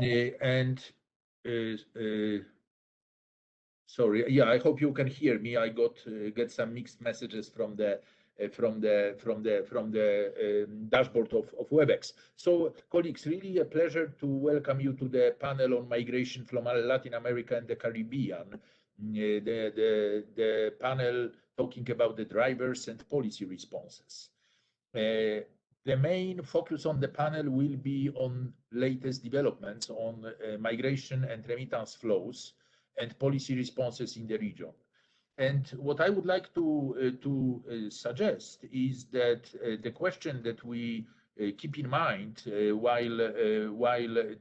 And sorry, yeah, I hope you can hear me. I get some mixed messages from the dashboard of WebEx. So, colleagues, really a pleasure to welcome you to the panel on migration from Latin America and the Caribbean. The panel talking about the drivers and policy responses. The main focus on the panel will be on latest developments on migration and remittance flows and policy responses in the region. And what I would like to suggest is that the question that we keep in mind while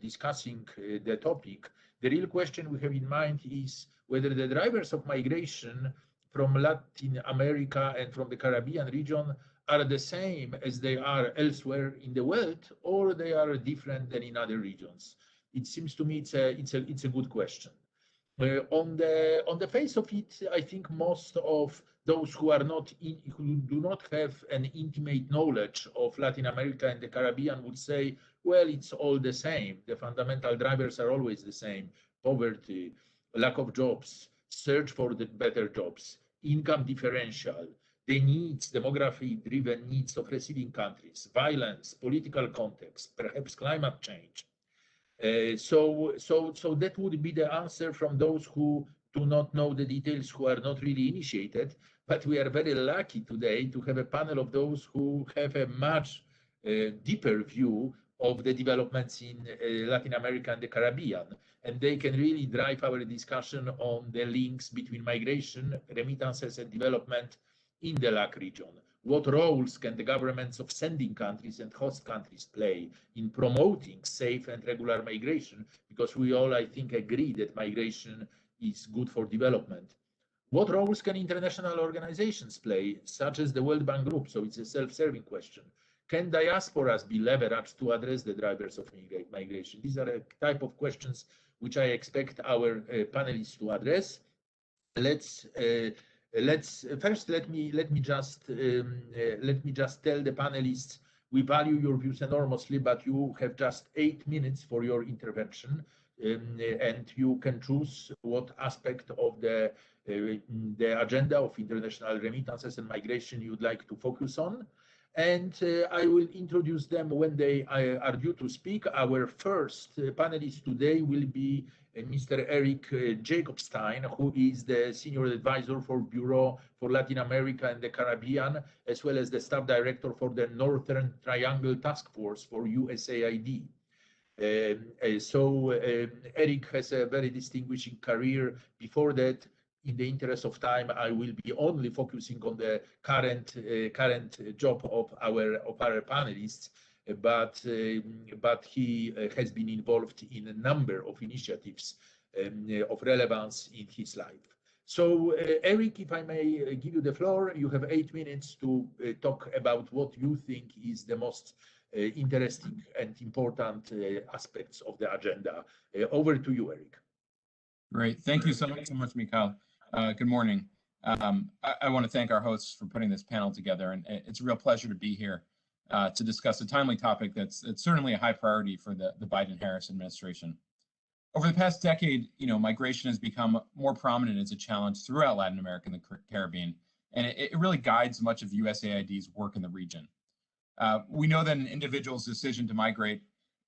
discussing the topic, the real question we have in mind is whether the drivers of migration from Latin America and from the Caribbean region are the same as they are elsewhere in the world, or they are different than in other regions. It seems to me it's a good question. On the face of it, I think most of those who do not have an intimate knowledge of Latin America and the Caribbean would say, well, it's all the same. The fundamental drivers are always the same: poverty, lack of jobs, search for the better jobs, income differential, the needs, demography-driven needs of receiving countries, violence, political context, perhaps climate change. So that would be the answer from those who do not know the details, who are not really initiated. But we are very lucky today to have a panel of those who have a much deeper view of the developments in Latin America and the Caribbean. And they can really drive our discussion on the links between migration, remittances, and development in the LAC region. What roles can the governments of sending countries and host countries play in promoting safe and regular migration? Because we all, I think, agree that migration is good for development. What roles can international organizations play, such as the World Bank Group? So it's a self-serving question. Can diasporas be leveraged to address the drivers of migration? These are a type of questions which I expect our panelists to address. First, let me just tell the panelists we value your views enormously, but you have just 8 minutes for your intervention, and you can choose what aspect of the agenda of international remittances and migration you would like to focus on. And I will introduce them when they are due to speak. Our first panelist today will be Mr. Eric Jacobstein, who is the Senior Advisor for Bureau for Latin America and the Caribbean, as well as the Staff Director for the Northern Triangle Task Force for USAID. Eric has a very distinguishing career. Before that, in the interest of time, I will be only focusing on the current job of our panelists, but he has been involved in a number of initiatives of relevance in his life. So, Eric, if I may give you the floor, you have 8 minutes to talk about what you think is the most interesting and important aspects of the agenda. Over to you, Eric. Great. Thank you so much, Michał. Good morning. I want to thank our hosts for putting this panel together, and it's a real pleasure to be here to discuss a timely topic that's certainly a high priority for the Biden-Harris administration. Over the past decade, migration has become more prominent as a challenge throughout Latin America and the Caribbean, and it really guides much of USAID's work in the region. We know that an individual's decision to migrate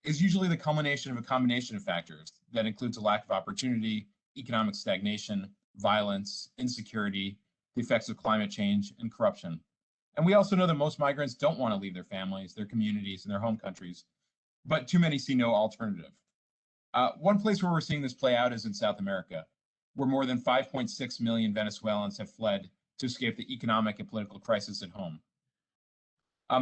is usually the culmination of a combination of factors that includes a lack of opportunity, economic stagnation, violence, insecurity, the effects of climate change, and corruption. And we also know that most migrants don't want to leave their families, their communities, and their home countries, but too many see no alternative. One place where we're seeing this play out is in South America, where more than 5.6 million Venezuelans have fled to escape the economic and political crisis at home.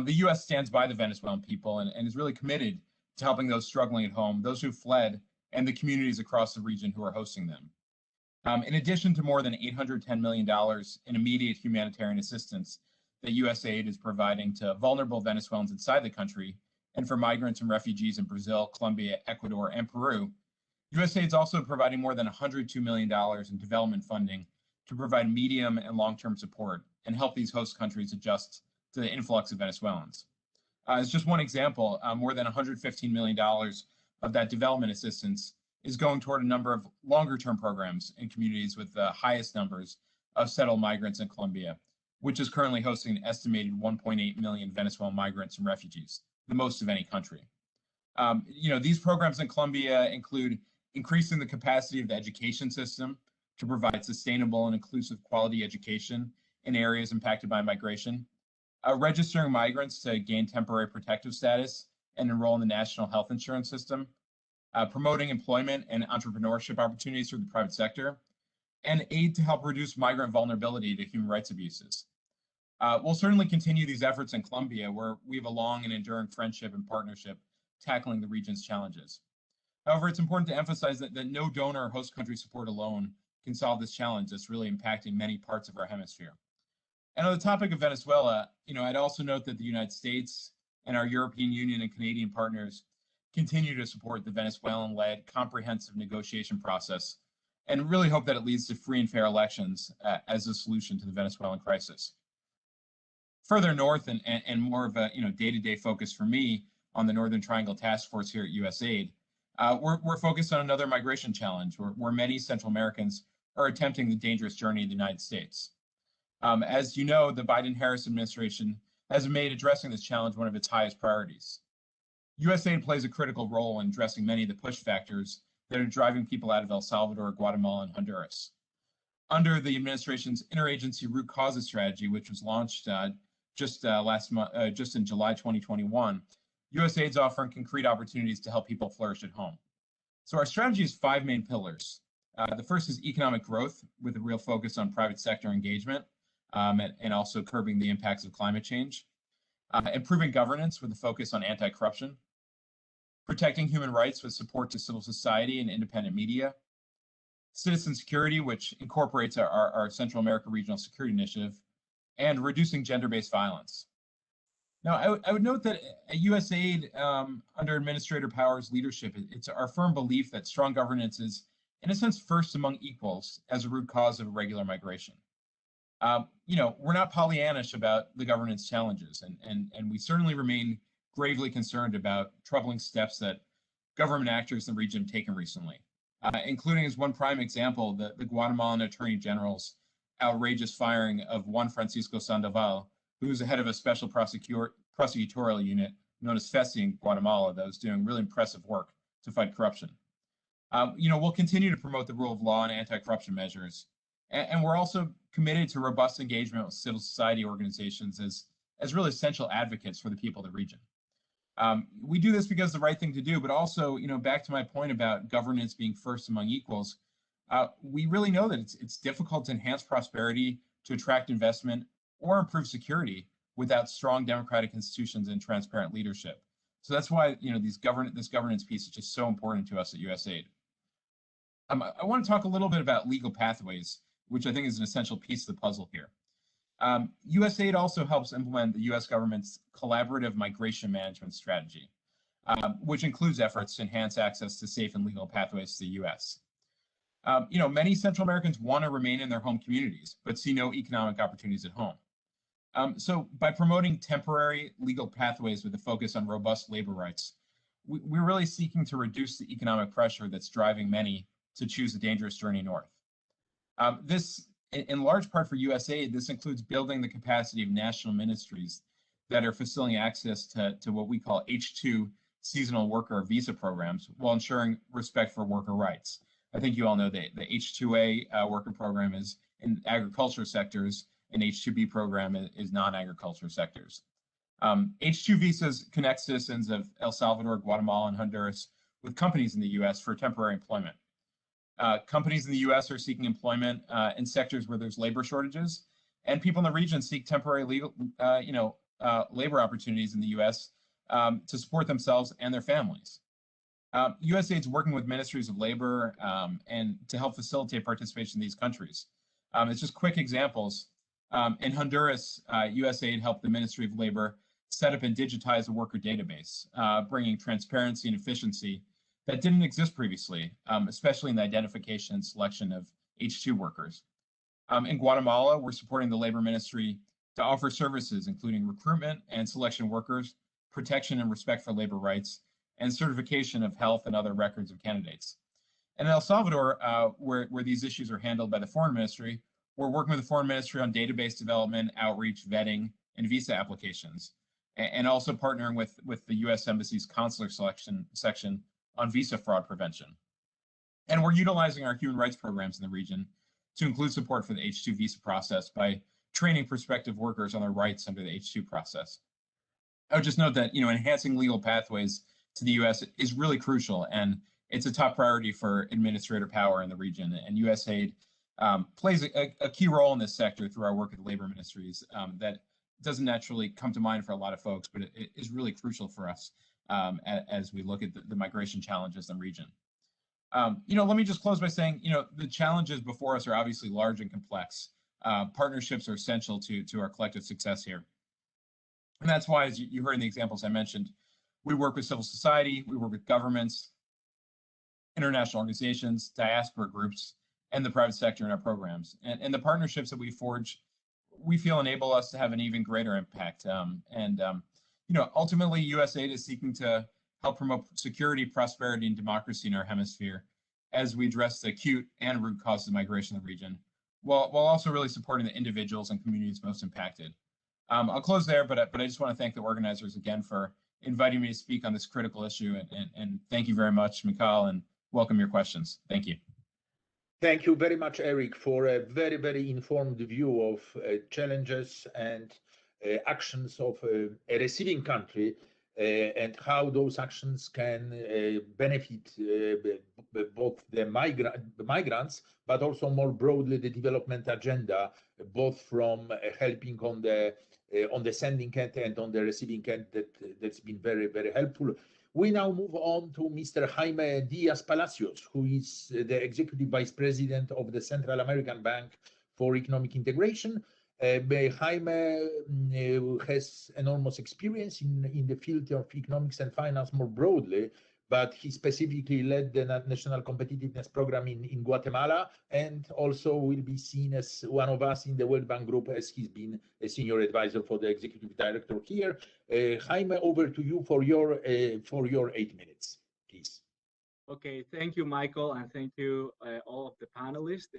The U.S. stands by the Venezuelan people and is really committed to helping those struggling at home, those who fled, and the communities across the region who are hosting them. In addition to more than $810 million in immediate humanitarian assistance that USAID is providing to vulnerable Venezuelans inside the country, and for migrants and refugees in Brazil, Colombia, Ecuador, and Peru, USAID is also providing more than $102 million in development funding to provide medium and long-term support and help these host countries adjust to the influx of Venezuelans. As just one example, more than $115 million of that development assistance is going toward a number of longer-term programs in communities with the highest numbers of settled migrants in Colombia, which is currently hosting an estimated 1.8 million Venezuelan migrants and refugees, the most of any country. These programs in Colombia include increasing the capacity of the education system to provide sustainable and inclusive quality education in areas impacted by migration, registering migrants to gain temporary protective status and enroll in the national health insurance system, promoting employment and entrepreneurship opportunities through the private sector, and aid to help reduce migrant vulnerability to human rights abuses. We'll certainly continue these efforts in Colombia, where we have a long and enduring friendship and partnership tackling the region's challenges. However, it's important to emphasize that no donor or host country support alone can solve this challenge that's really impacting many parts of our hemisphere. And on the topic of Venezuela, I'd also note that the United States and our European Union and Canadian partners continue to support the Venezuelan-led comprehensive negotiation process and really hope that it leads to free and fair elections as a solution to the Venezuelan crisis. Further north and more of a day-to-day focus for me on the Northern Triangle Task Force here at USAID, we're focused on another migration challenge where many Central Americans are attempting the dangerous journey to the United States. As you know, the Biden-Harris administration has made addressing this challenge one of its highest priorities. USAID plays a critical role in addressing many of the push factors that are driving people out of El Salvador, Guatemala, and Honduras. Under the administration's interagency root causes strategy, which was launched just in July 2021, USAID is offering concrete opportunities to help people flourish at home. So our strategy is 5 main pillars. The first is economic growth with a real focus on private sector engagement and also curbing the impacts of climate change. Improving governance with a focus on anti-corruption. Protecting human rights with support to civil society and independent media. Citizen security, which incorporates our Central America Regional Security Initiative. And reducing gender-based violence. Now, I would note that at USAID, under Administrator Power's leadership, it's our firm belief that strong governance is, in a sense, first among equals as a root cause of irregular migration. We're not Pollyannish about the governance challenges, and we certainly remain gravely concerned about troubling steps that government actors in the region have taken recently, including as one prime example, the Guatemalan Attorney General's outrageous firing of one Francisco Sandoval, who was the head of a special prosecutorial unit known as FESI in Guatemala that was doing really impressive work to fight corruption. We'll continue to promote the rule of law and anti-corruption measures. And we're also committed to robust engagement with civil society organizations as really essential advocates for the people of the region. We do this because it's the right thing to do, but also, back to my point about governance being first among equals, we really know that it's difficult to enhance prosperity, to attract investment, or improve security without strong democratic institutions and transparent leadership. So that's why this governance piece is just so important to us at USAID. I want to talk a little bit about legal pathways, which I think is an essential piece of the puzzle here. USAID also helps implement the US government's collaborative migration management strategy, which includes efforts to enhance access to safe and legal pathways to the US. Many Central Americans want to remain in their home communities, but see no economic opportunities at home. So by promoting temporary legal pathways with a focus on robust labor rights, we're really seeking to reduce the economic pressure that's driving many to choose a dangerous journey north. This, in large part for USAID, this includes building the capacity of national ministries that are facilitating access to what we call H2 seasonal worker visa programs while ensuring respect for worker rights. I think you all know that the H2A worker program is in agriculture sectors, and H2B program is non-agriculture sectors. H2 visas connect citizens of El Salvador, Guatemala, and Honduras with companies in the U.S. for temporary employment. Companies in the U.S. are seeking employment in sectors where there's labor shortages, and people in the region seek temporary labor opportunities in the U.S. To support themselves and their families. USAID is working with ministries of labor and to help facilitate participation in these countries. It's just quick examples. In Honduras, USAID helped the Ministry of Labor set up and digitize a worker database, bringing transparency and efficiency that didn't exist previously, especially in the identification and selection of H2 workers. In Guatemala, we're supporting the Labor Ministry to offer services, including recruitment and selection of workers, protection and respect for labor rights, and certification of health and other records of candidates. And in El Salvador, where these issues are handled by the Foreign Ministry, we're working with the Foreign Ministry on database development, outreach, vetting, and visa applications, and also partnering with the U.S. Embassy's consular section on visa fraud prevention. And we're utilizing our human rights programs in the region to include support for the H-2 visa process by training prospective workers on their rights under the H-2 process. I would just note that, enhancing legal pathways to the U.S. is really crucial, and it's a top priority for administrator power in the region. And USAID plays a key role in this sector through our work with labor ministries that doesn't naturally come to mind for a lot of folks, but it is really crucial for us as we look at the migration challenges in the region. Let me just close by saying, the challenges before us are obviously large and complex. Partnerships are essential to our collective success here. And that's why, as you heard in the examples I mentioned, we work with civil society, we work with governments, international organizations, diaspora groups, and the private sector in our programs. And the partnerships that we forge, we feel enable us to have an even greater impact. Ultimately, USAID is seeking to help promote security, prosperity, and democracy in our hemisphere as we address the acute and root causes of migration in the region, while also really supporting the individuals and communities most impacted. I'll close there, but I just want to thank the organizers again for inviting me to speak on this critical issue, and thank you very much, Michał, and welcome your questions. Thank you. Thank you very much, Eric, for a very, very informed view of challenges and actions of a receiving country and how those actions can benefit both the migrants, but also more broadly the development agenda, both from helping on the sending end and on the receiving end. That's been very, very helpful. We now move on to Mr. Jaime Díaz Palacios, who is the Executive Vice President of the Central American Bank for Economic Integration. Jaime has enormous experience in the field of economics and finance more broadly, but he specifically led the National Competitiveness Program in Guatemala, and also will be seen as one of us in the World Bank Group, as he's been a senior advisor for the executive director here. Jaime, over to you for your 8 minutes, please. Okay, thank you, Michael, and thank you all of the panelists,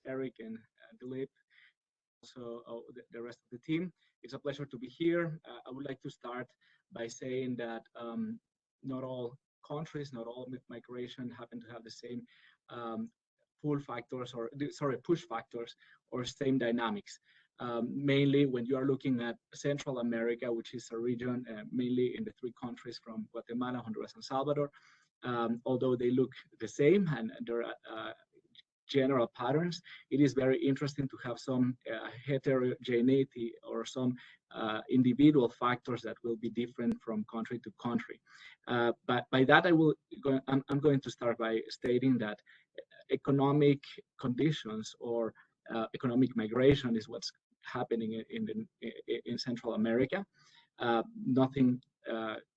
Eric and Dilip, also the rest of the team. It's a pleasure to be here. I would like to start by saying that not all countries, not all migration happen to have the same push factors or same dynamics. Mainly when you are looking at Central America, which is a region mainly in the three countries from Guatemala, Honduras, and Salvador, although they look the same and there are general patterns, it is very interesting to have some heterogeneity or some individual factors that will be different from country to country. But by that, I'm going to start by stating that economic conditions or economic migration is what's happening in Central America. Nothing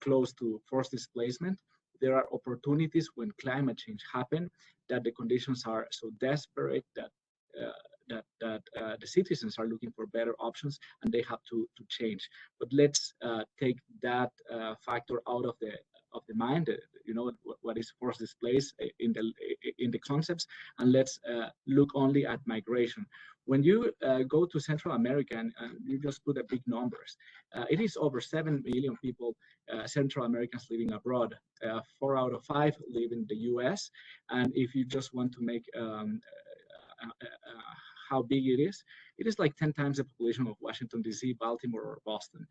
close to forced displacement. There are opportunities when climate change happens that the conditions are so desperate that the citizens are looking for better options and they have to change. But let's take that factor out of the mind. What is forced displaced in the concepts, and let's look only at migration. When you go to Central America and you just put the big numbers, it is over 7 million people, Central Americans living abroad. 4 out of 5 live in the US. And if you just want to make how big it is like 10 times the population of Washington, D.C., Baltimore, or Boston.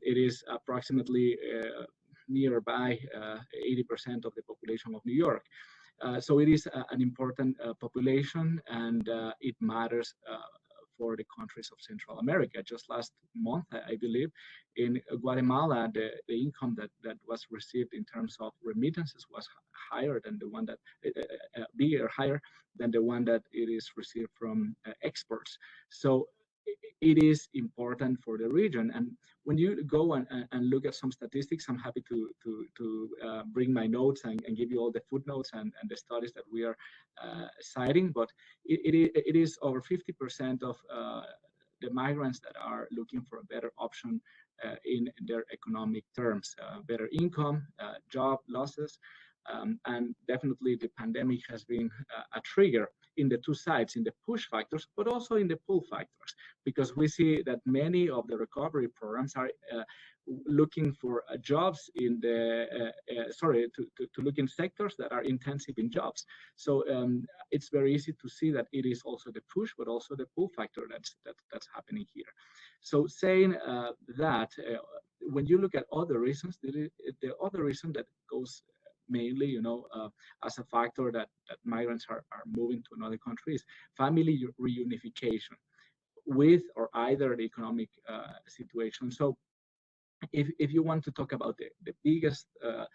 It is approximately nearby 80% of the population of New York. So it is an important population, and it matters for the countries of Central America. Just last month, I believe, in Guatemala, the income that was received in terms of remittances was higher than the one that higher than the one that it is received from exports. So it is important for the region. And when you go and look at some statistics, I'm happy to bring my notes and give you all the footnotes and the studies that we are citing. But it is over 50% of the migrants that are looking for a better option in their economic terms, better income, job losses, and definitely the pandemic has been a trigger in the two sides, in the push factors, but also in the pull factors, because we see that many of the recovery programs are looking for jobs in the, to look in sectors that are intensive in jobs. So it's very easy to see that it is also the push, but also the pull factor that's happening here. So saying that, when you look at other reasons, the other reason that goes mainly, as a factor that migrants are moving to another country is family reunification with or either the economic situation. So if you want to talk about the biggest, the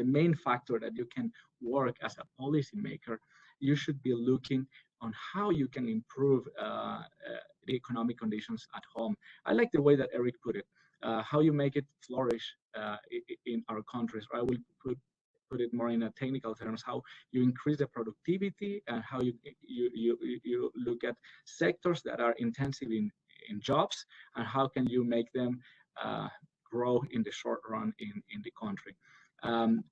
main factor that you can work as a policymaker, you should be looking on how you can improve the economic conditions at home. I like the way that Eric put it. How you make it flourish in our countries. I will put it more in a technical terms, how you increase the productivity and how you look at sectors that are intensive in jobs, and how can you make them grow in the short run in the country.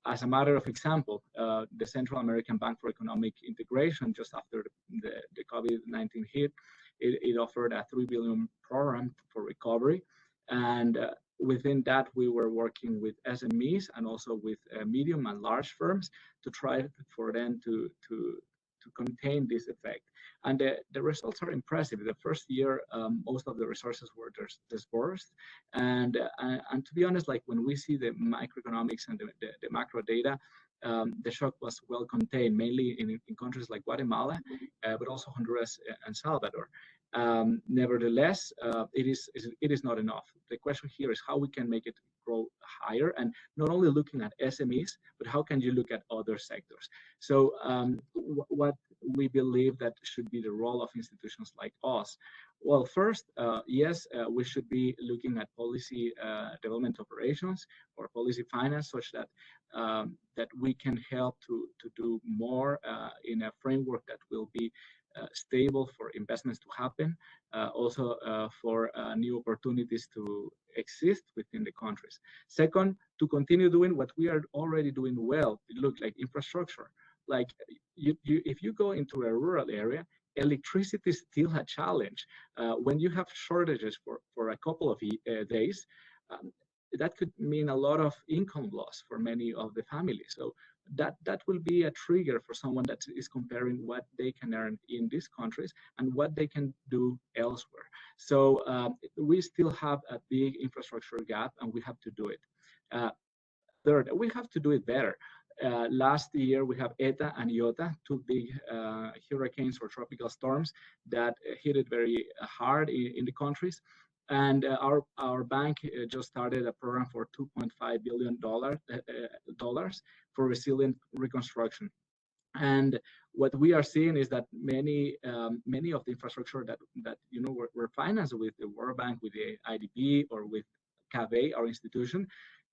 As a matter of example, the Central American Bank for Economic Integration, just after the COVID-19 hit, it offered a $3 billion program for recovery. And within that, we were working with SMEs and also with medium and large firms to try for them to contain this effect. And the results are impressive. The first year, most of the resources were disbursed. And to be honest, like when we see the microeconomics and the macro data, the shock was well contained, mainly in countries like Guatemala, but also Honduras and Salvador. Nevertheless, it is not enough. The question here is how we can make it grow higher, and not only looking at SMEs, but how can you look at other sectors? So what we believe that should be the role of institutions like us. Well, first, yes, we should be looking at policy development operations or policy finance, such that that we can help to do more in a framework that will be stable for investments to happen, also for new opportunities to exist within the countries. Second, to continue doing what we are already doing well. It looks like infrastructure. Like if you go into a rural area, electricity is still a challenge. When you have shortages for a couple of days, that could mean a lot of income loss for many of the families. So that will be a trigger for someone that is comparing what they can earn in these countries and what they can do elsewhere. So we still have a big infrastructure gap, and we have to do it. Third, we have to do it better. Last year, we have ETA and IOTA, two big hurricanes or tropical storms that hit it very hard in the countries. And our bank just started a program for $2.5 billion for resilient reconstruction. And what we are seeing is that many of the infrastructure that we're financed with the World Bank, with the IDB, or with CABEI, our institution,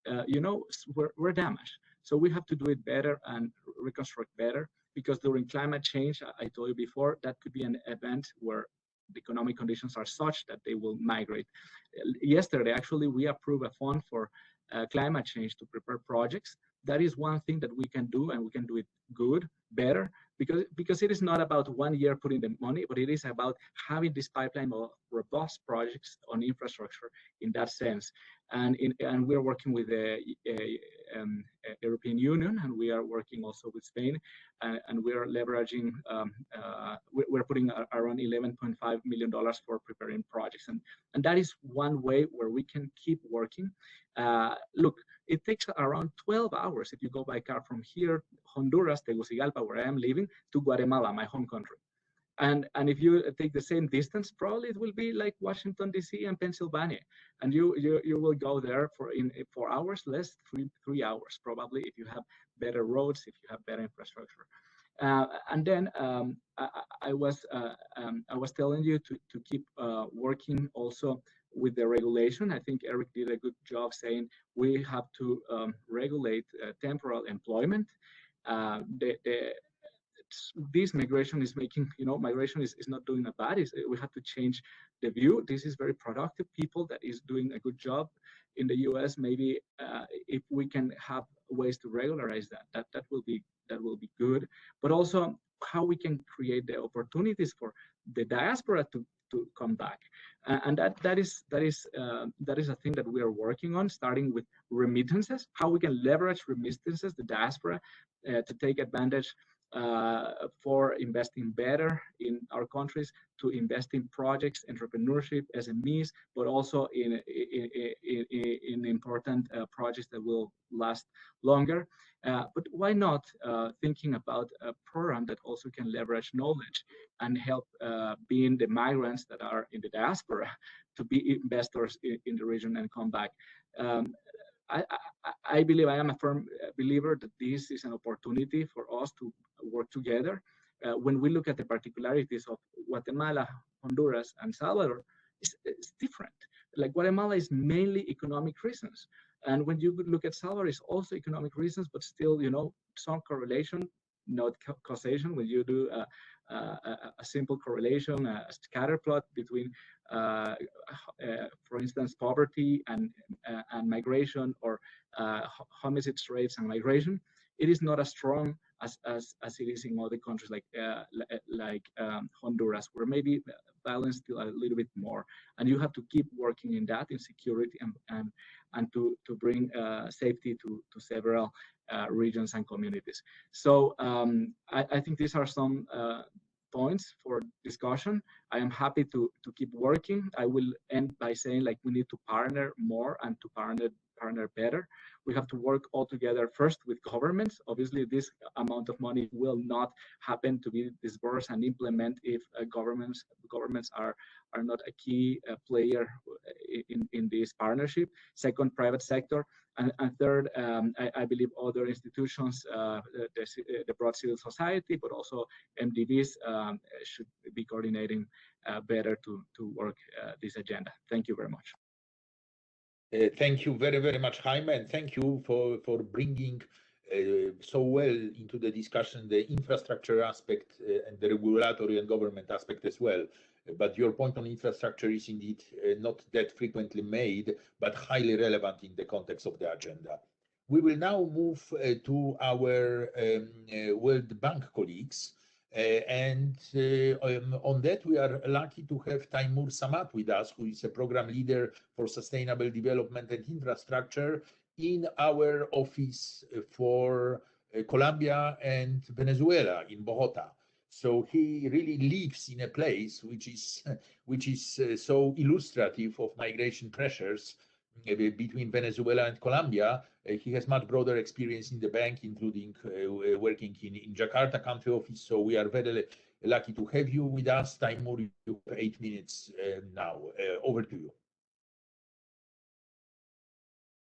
we're damaged. So we have to do it better and reconstruct better, because during climate change, I told you before, that could be an event where the economic conditions are such that they will migrate. Yesterday, actually, we approved a fund for climate change to prepare projects. That is one thing that we can do, and we can do it good, better, because it is not about 1 year putting the money, but it is about having this pipeline of robust projects on infrastructure in that sense. And we're working with the European Union, and we are working also with Spain, and we are leveraging, we're putting around $11.5 million for preparing projects. And that is one way where we can keep working. Look, it takes around 12 hours if you go by car from here, Honduras, Tegucigalpa, where I am living, to Guatemala, my home country. And if you take the same distance, probably it will be like Washington, D.C. and Pennsylvania. And you will go there in 4 hours, less, 3 hours, probably, if you have better roads, if you have better infrastructure. And then I was telling you to keep working also with the regulation. I think Eric did a good job saying we have to regulate temporal employment. this migration is making, migration is not doing a bad. We have to change the view. This is very productive people that is doing a good job in the US. Maybe if we can have ways to regularize that will be good. But also how we can create the opportunities for the diaspora to come back, and that is a thing that we are working on, starting with remittances. How we can leverage remittances, the diaspora, to take advantage for investing better in our countries, to invest in projects, entrepreneurship, SMEs, but also in important projects that will last longer. But why not thinking about a program that also can leverage knowledge and help being the migrants that are in the diaspora to be investors in the region and come back. I believe, I am a firm believer that this is an opportunity for us to work together. When we look at the particularities of Guatemala, Honduras, and Salvador, it's different. Like Guatemala is mainly economic reasons. And when you look at Salvador, it's also economic reasons, but still, some correlation, not causation. When you do a simple correlation, a scatter plot between, for instance, poverty and migration, or homicide rates and migration, it is not as strong as it is in other countries like Honduras, where maybe violence still a little bit more, and you have to keep working in that, in security and to bring safety to several regions and communities. So I think these are some points for discussion. I am happy to keep working. I will end by saying, like, we need to partner more and to partner better. We have to work all together, first with governments. Obviously, this amount of money will not happen to be disbursed and implement if governments are not a key player in this partnership. Second, private sector. And third, I believe other institutions, the broad civil society, but also MDBs should be coordinating better to work this agenda. Thank you very much. Thank you very, very much, Jaime, and thank you for bringing so well into the discussion the infrastructure aspect and the regulatory and government aspect as well. But your point on infrastructure is indeed not that frequently made, but highly relevant in the context of the agenda. We will now move to our World Bank colleagues. On that, we are lucky to have Taimur with us, who is a program leader for sustainable development and infrastructure in our office for Colombia and Venezuela in Bogota. So he really lives in a place which is so illustrative of migration pressures between Venezuela and Colombia. He has much broader experience in the bank, including working in Jakarta country office. So we are very lucky to have you with us. Taimur, you have 8 minutes now. Over to you.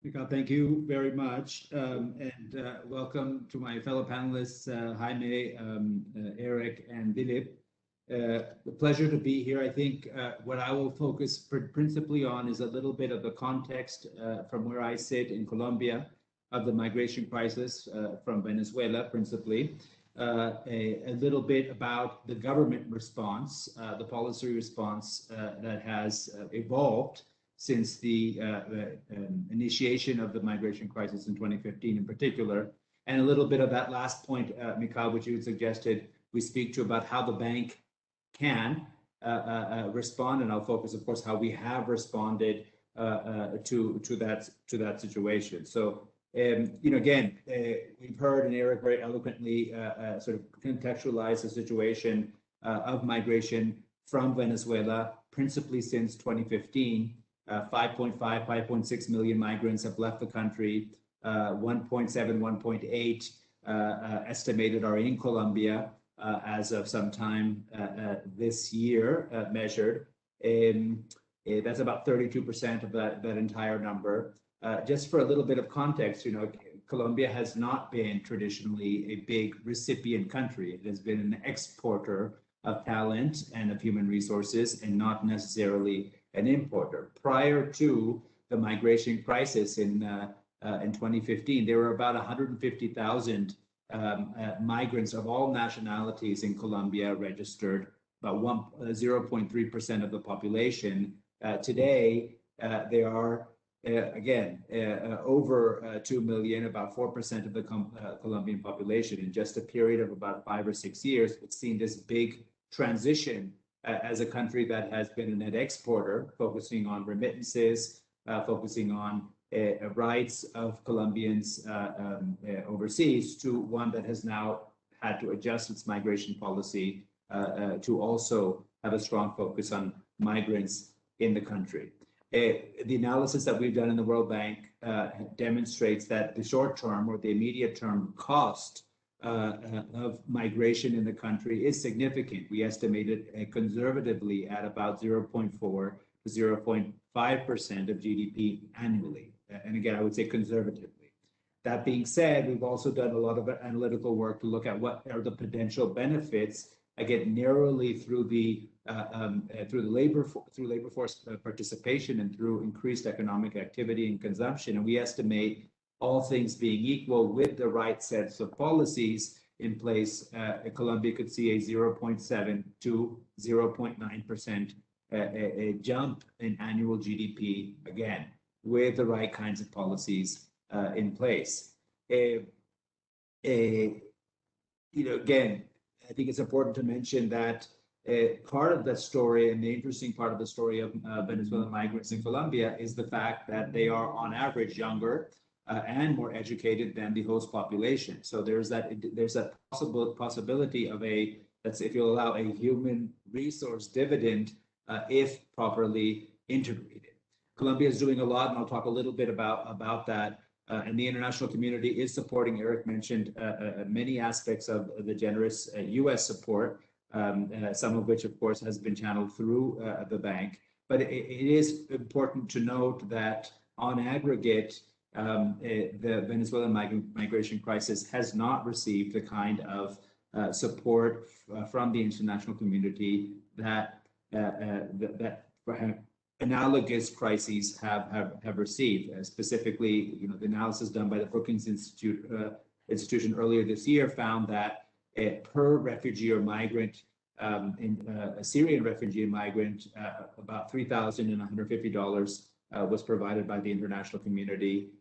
Michał, thank you very much, and welcome to my fellow panelists, Jaime, Eric, and Dilip. The pleasure to be here. I think what I will focus principally on is a little bit of the context from where I sit in Colombia of the migration crisis from Venezuela, principally. A little bit about the government response, the policy response that has evolved since the initiation of the migration crisis in 2015 in particular, and a little bit of that last point, Michał, which you suggested we speak to about how the bank can respond, and I'll focus, of course, how we have responded to that situation. So, again, we've heard, and Eric very eloquently sort of contextualized the situation of migration from Venezuela, principally since 2015. 5.6 million migrants have left the country. 1.7, 1.8 estimated are in Colombia as of sometime this year measured. That's about 32% of that entire number. Just for a little bit of context, Colombia has not been traditionally a big recipient country. It has been an exporter of talent and of human resources, and not necessarily an importer. Prior to the migration crisis in 2015, there were about 150,000 migrants of all nationalities in Colombia registered about 0.3% of the population. Today, there are again, over 2 million, about 4% of the Colombian population. In just a period of about 5 or 6 years, it's seen this big transition as a country that has been a net exporter, focusing on remittances, focusing on rights of Colombians overseas, to one that has now had to adjust its migration policy to also have a strong focus on migrants in the country. The analysis that we've done in the World Bank demonstrates that the short-term or the immediate term cost of migration in the country is significant. We estimate it conservatively at about 0.4 to 0.5% of GDP annually. And again, I would say conservatively. That being said, we've also done a lot of analytical work to look at what are the potential benefits, again, narrowly through the labor force participation and through increased economic activity and consumption. And we estimate, all things being equal, with the right sets of policies in place, Colombia could see a 0.7 to 0.9% a jump in annual GDP, again, with the right kinds of policies in place. Again, I think it's important to mention that part of that story, and the interesting part of the story of Venezuelan migrants in Colombia, is the fact that they are on average younger and more educated than the host population. So there's that possibility of that's, if you allow, a human resource dividend if properly integrated. Colombia is doing a lot, and I'll talk a little bit about that. And the international community is supporting. Eric mentioned many aspects of the generous U.S. support, some of which, of course, has been channeled through the bank. But it is important to note that, on aggregate, the Venezuelan migration crisis has not received the kind of support from the international community that analogous crises have received. Specifically, the analysis done by the Brookings Institution earlier this year found that per refugee or migrant, a Syrian refugee and migrant, about $3,150 was provided by the international community.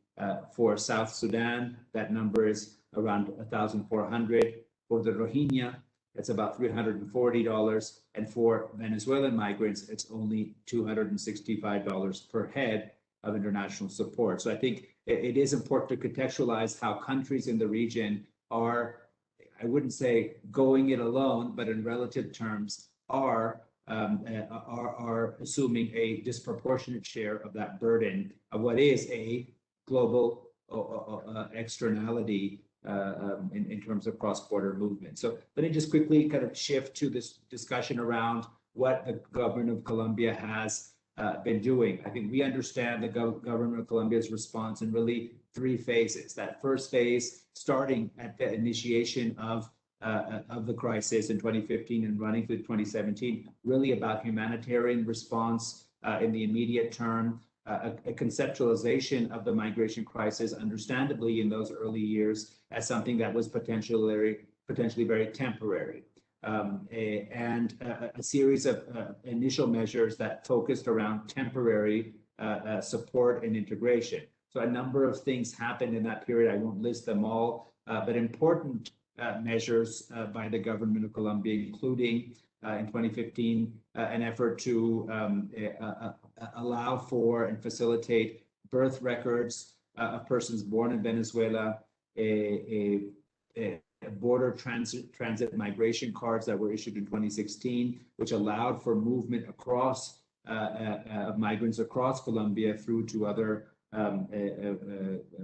For South Sudan, that number is around $1,400. For the Rohingya, it's about $340. And for Venezuelan migrants, it's only $265 per head of international support. So I think it is important to contextualize how countries in the region are, I wouldn't say going it alone, but in relative terms are assuming a disproportionate share of that burden of what is a global externality in terms of cross-border movement. So let me just quickly kind of shift to this discussion around what the government of Colombia has been doing. I think we understand the government of Colombia's response in really 3 phases. That first phase, starting at the initiation of the crisis in 2015 and running through 2017, really about humanitarian response in the immediate term, a conceptualization of the migration crisis, understandably in those early years, as something that was potentially very temporary, and a series of initial measures that focused around temporary support and integration. So a number of things happened in that period. I won't list them all, but important measures by the government of Colombia, including in 2015, an effort to allow for and facilitate birth records of persons born in Venezuela, a border transit migration cards that were issued in 2016, which allowed for movement across migrants across Colombia through to other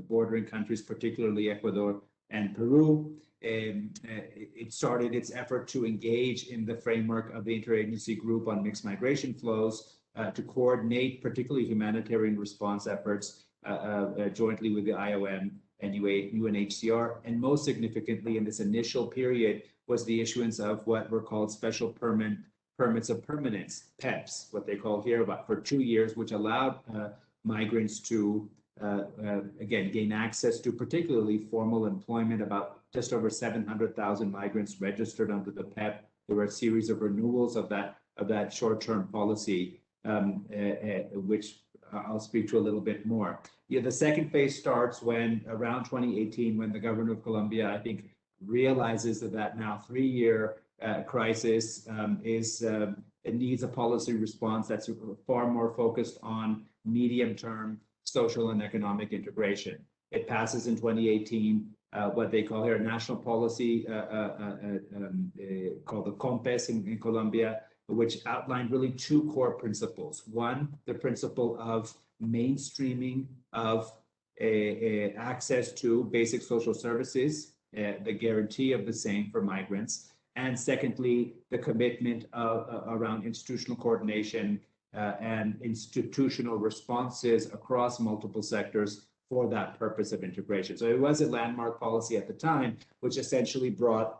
bordering countries, particularly Ecuador and Peru. It started its effort to engage in the framework of the interagency group on mixed migration flows to coordinate particularly humanitarian response efforts jointly with the IOM and UNHCR. And most significantly in this initial period was the issuance of what were called special permits of permanence, PEPs, what they call here, about for 2 years, which allowed migrants to again, gain access to particularly formal employment. About just over 700,000 migrants registered under the PEP. There were a series of renewals of that short-term policy, which I'll speak to a little bit more. Yeah, the second phase starts when around 2018, when the government of Colombia, I think, realizes that now 3-year crisis it needs a policy response that's far more focused on medium-term social and economic integration. It passes in 2018 what they call here a national policy called the COMPES in Colombia, which outlined really 2 core principles. One, the principle of mainstreaming of access to basic social services, the guarantee of the same for migrants. And secondly, the commitment around institutional coordination and institutional responses across multiple sectors for that purpose of integration. So it was a landmark policy at the time, which essentially brought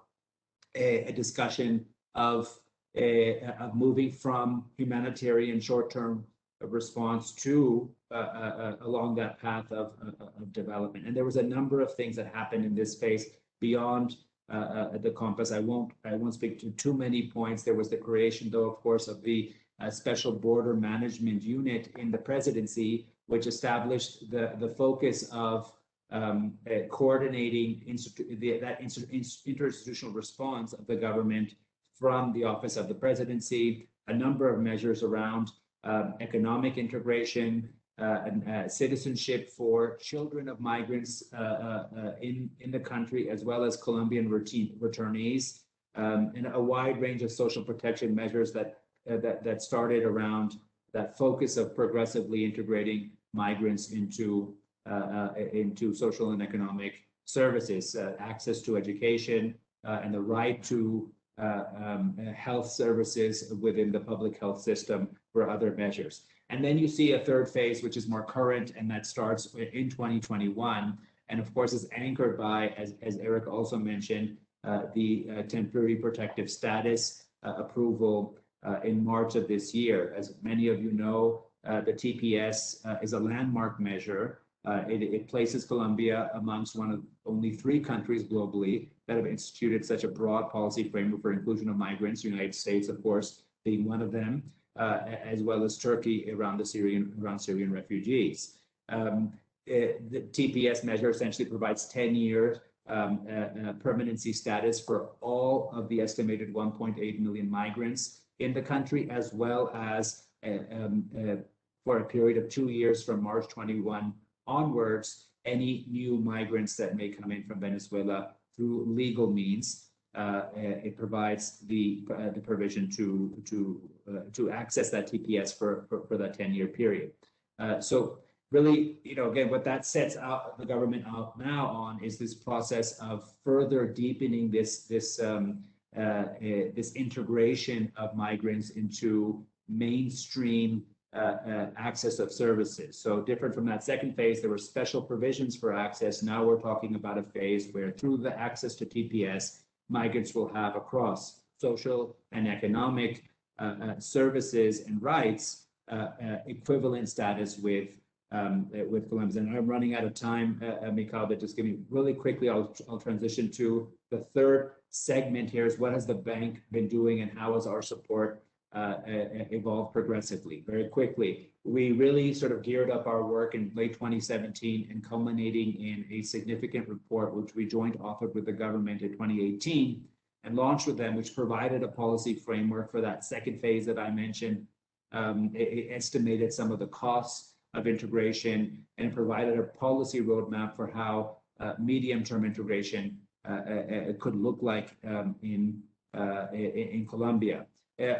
a discussion of moving from humanitarian short-term response to along that path of development. And there was a number of things that happened in this space beyond the compass. I won't speak to too many points. There was the creation, though, of course, of the Special Border Management Unit in the presidency, which established the focus of coordinating that interinstitutional response of the government from the office of the presidency, a number of measures around economic integration, and citizenship for children of migrants in the country, as well as Colombian returnees, and a wide range of social protection measures that started around that focus of progressively integrating migrants into social and economic services, access to education, and the right to health services within the public health system for other measures. And then you see a third phase, which is more current, and that starts in 2021. And of course, is anchored by, as Eric also mentioned, the temporary protective status approval in March of this year. As many of you know, the TPS is a landmark measure. It places Colombia amongst one of only 3 countries globally that have instituted such a broad policy framework for inclusion of migrants, United States, of course, being one of them, as well as Turkey around Syrian refugees. The TPS measure essentially provides 10 years permanency status for all of the estimated 1.8 million migrants in the country, as well as for a period of 2 years from March 21 onwards, any new migrants that may come in from Venezuela through legal means. It provides the provision to access that TPS for that 10-year period. So really, again, what that sets out the government out now on is this process of further deepening this integration of migrants into mainstream access of services. So different from that second phase, there were special provisions for access. Now we're talking about a phase where through the access to TPS, migrants will have across social and economic services and rights equivalent status with Colombia. And I'm running out of time, Michał, but just give me really quickly, I'll transition to the third segment here is what has the bank been doing and how has our support evolved progressively. Very quickly, we really sort of geared up our work in late 2017 and culminating in a significant report, which we joint authored with the government in 2018 and launched with them, which provided a policy framework for that second phase that I mentioned. It estimated some of the costs of integration and provided a policy roadmap for how medium-term integration could look like in Colombia.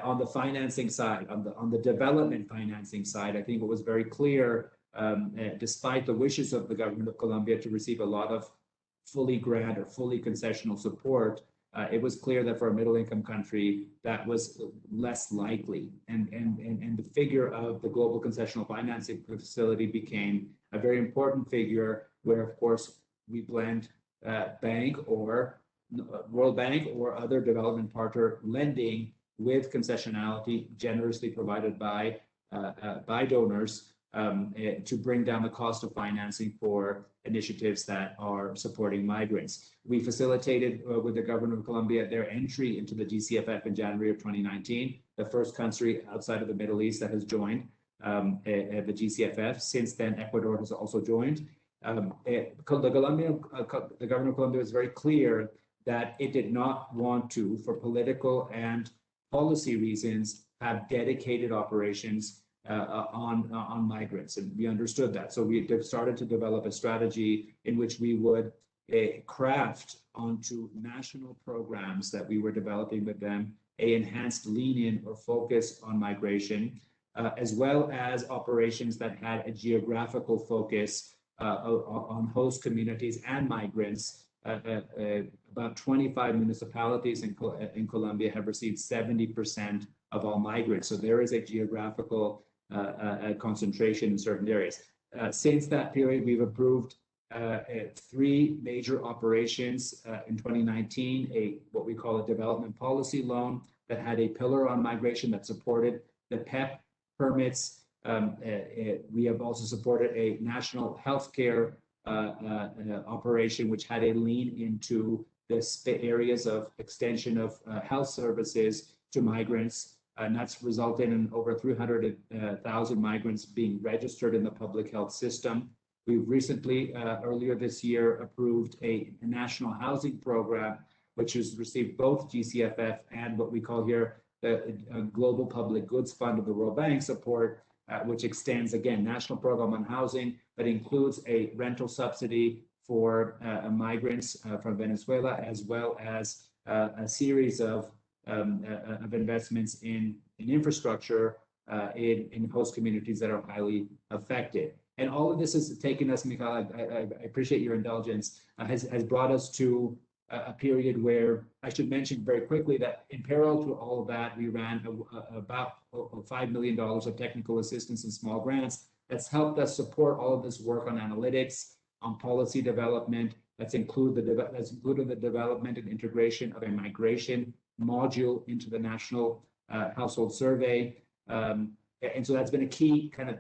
On the financing side, on the development financing side, I think what was very clear, despite the wishes of the government of Colombia to receive a lot of fully grant or fully concessional support, it was clear that for a middle-income country that was less likely, and the figure of the Global Concessional Financing Facility became a very important figure, where of course we blend bank or World Bank or other development partner lending with concessionality generously provided by donors to bring down the cost of financing for initiatives that are supporting migrants. We facilitated with the government of Colombia their entry into the GCFF in January of 2019, the first country outside of the Middle East that has joined the GCFF. Since then, Ecuador has also joined. The government of Colombia was very clear that it did not want to, for political and policy reasons, have dedicated operations on migrants, and we understood that. So we started to develop a strategy in which we would craft onto national programs that we were developing with them a enhanced lean-in or focus on migration, as well as operations that had a geographical focus on host communities and migrants. About 25 municipalities in Colombia have received 70% of all migrants. So there is a geographical concentration in certain areas. Since that period, we've approved 3 major operations in 2019, what we call a development policy loan that had a pillar on migration that supported the PEP permits. We have also supported a national healthcare operation, which had a lean into the areas of extension of health services to migrants. And that's resulted in over 300,000 migrants being registered in the public health system. We've recently, earlier this year, approved a national housing program, which has received both GCFF and what we call here the Global Public Goods Fund of the World Bank support, which extends, again, national program on housing that includes a rental subsidy for migrants from Venezuela, as well as a series of investments in infrastructure in host communities that are highly affected. And all of this has taken us, Michał, I appreciate your indulgence, has brought us to a period where I should mention very quickly that in parallel to all of that, we ran about $5 million of technical assistance and small grants that's helped us support all of this work on analytics, on policy development. That's included the development and integration of a migration module into the National Household Survey. And so that's been a key kind of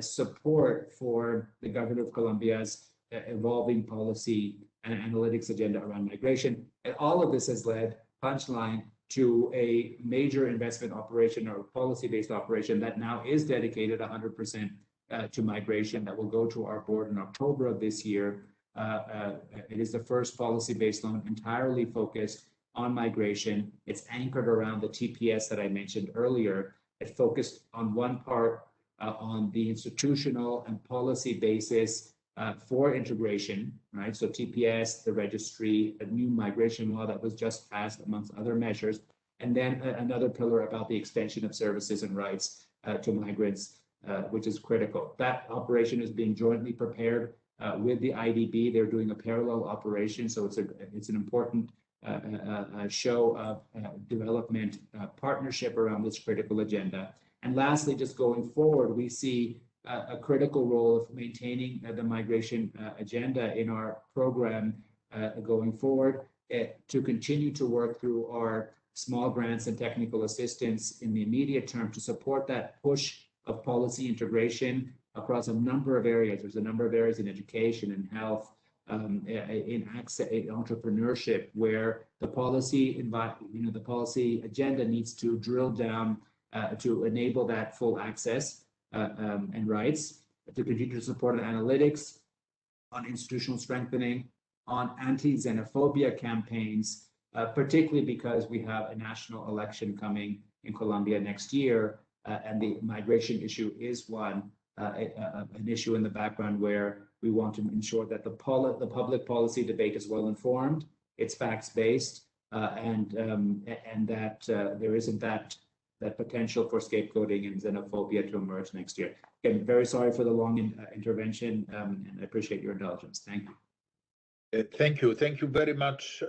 support for the government of Colombia's evolving policy and analytics agenda around migration. And all of this has led, punchline, to a major investment operation or policy-based operation that now is dedicated 100% to migration, that will go to our board in October of this year. It is the first policy-based loan entirely focused on migration. It's anchored around the TPS that I mentioned earlier. It focused on one part on the institutional and policy basis for integration, right? So TPS, the registry, a new migration law that was just passed, amongst other measures, and then another pillar about the extension of services and rights to migrants, which is critical. That operation is being jointly prepared with the IDB. They're doing a parallel operation, so it's an important show of development partnership around this critical agenda. And lastly, just going forward, we see a critical role of maintaining the migration agenda in our program going forward, to continue to work through our small grants and technical assistance in the immediate term to support that push of policy integration across a number of areas. There's a number of areas in education and health, in access, in entrepreneurship, where the policy, the policy agenda needs to drill down to enable that full access and rights, to continue to support on analytics, on institutional strengthening, on anti-xenophobia campaigns, particularly because we have a national election coming in Colombia next year, and the migration issue is an issue in the background where we want to ensure that the public policy debate is well informed, it's facts-based, and that there isn't that potential for scapegoating and xenophobia to emerge next year. Again, very sorry for the long intervention, and I appreciate your indulgence. Thank you. Thank you. Thank you very much,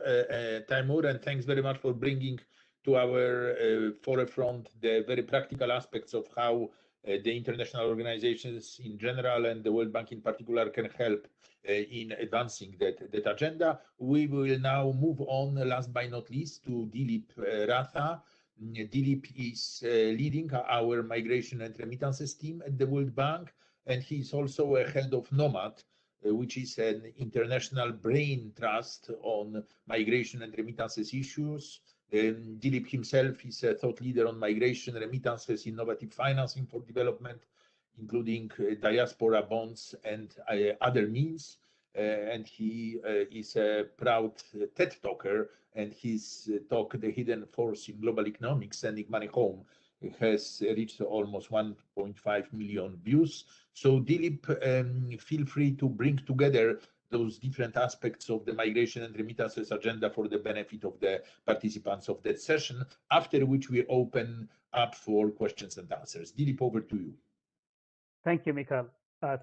Taimur, and thanks very much for bringing to our forefront the very practical aspects of how the international organizations in general and the World Bank in particular can help in advancing that agenda. We will now move on, last but not least, to Dilip Ratha, Dilip is leading our migration and remittances team at the World Bank, and he is also a head of KNOMAD, which is an international brain trust on migration and remittances issues. Dilip himself is a thought leader on migration, remittances, innovative financing for development, including diaspora bonds and other means. And he is a proud TED talker, and his talk, The Hidden Force in Global Economics, Sending Money Home, has reached almost 1.5 million views. So Dilip, feel free to bring together those different aspects of the migration and remittances agenda for the benefit of the participants of that session, after which we open up for questions and answers. Dilip, over to you. Thank you, Michał.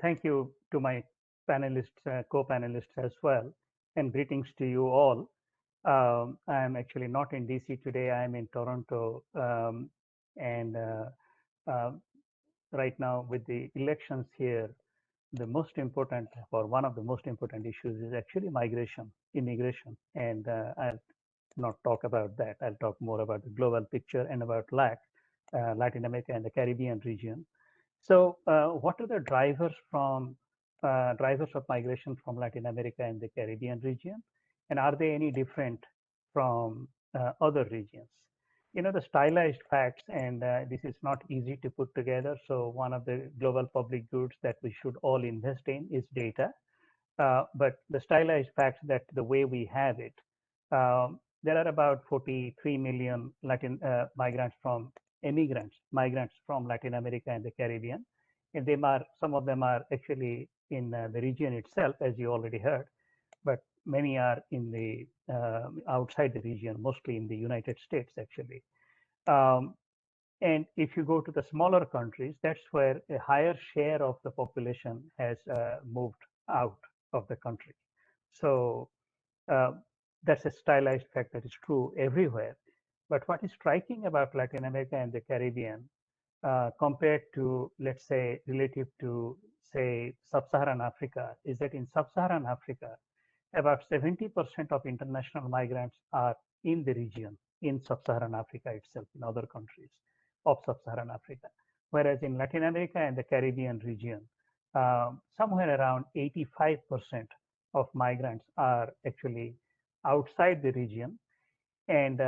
Thank you to my panelists, co-panelists as well, and greetings to you all. I'm actually not in DC today. I'm in Toronto, and right now with the elections here, the most important, or one of the most important issues is actually migration, immigration, and I'll not talk about that. I'll talk more about the global picture and about Latin America and the Caribbean region. So what are the drivers of migration from Latin America and the Caribbean region? And are they any different from other regions? You know, the stylized facts, and this is not easy to put together. So one of the global public goods that we should all invest in is data. But the stylized facts, that the way we have it, there are about 43 million migrants from Latin America and the Caribbean. And some of them are actually in the region itself, as you already heard, but many are in the outside the region, mostly in the United States, actually. And if you go to the smaller countries, that's where a higher share of the population has moved out of the country. So that's a stylized fact that is true everywhere. But what is striking about Latin America and the Caribbean compared to, let's say, relative to, say, Sub-Saharan Africa, is that in Sub-Saharan Africa, about 70% of international migrants are in the region, in Sub-Saharan Africa itself, in other countries of Sub-Saharan Africa. Whereas in Latin America and the Caribbean region, somewhere around 85% of migrants are actually outside the region. And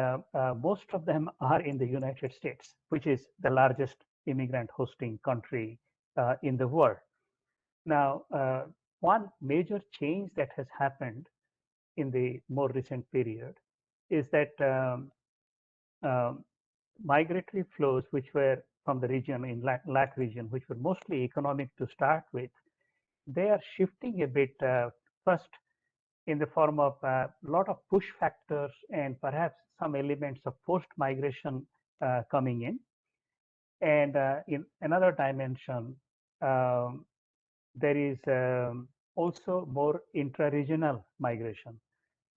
most of them are in the United States, which is the largest immigrant hosting country in the world. Now, one major change that has happened in the more recent period is that migratory flows, which were from the region in LAC region, which were mostly economic to start with, they are shifting a bit first in the form of a lot of push factors and perhaps some elements of forced migration coming in. And in another dimension, there is also more intra-regional migration.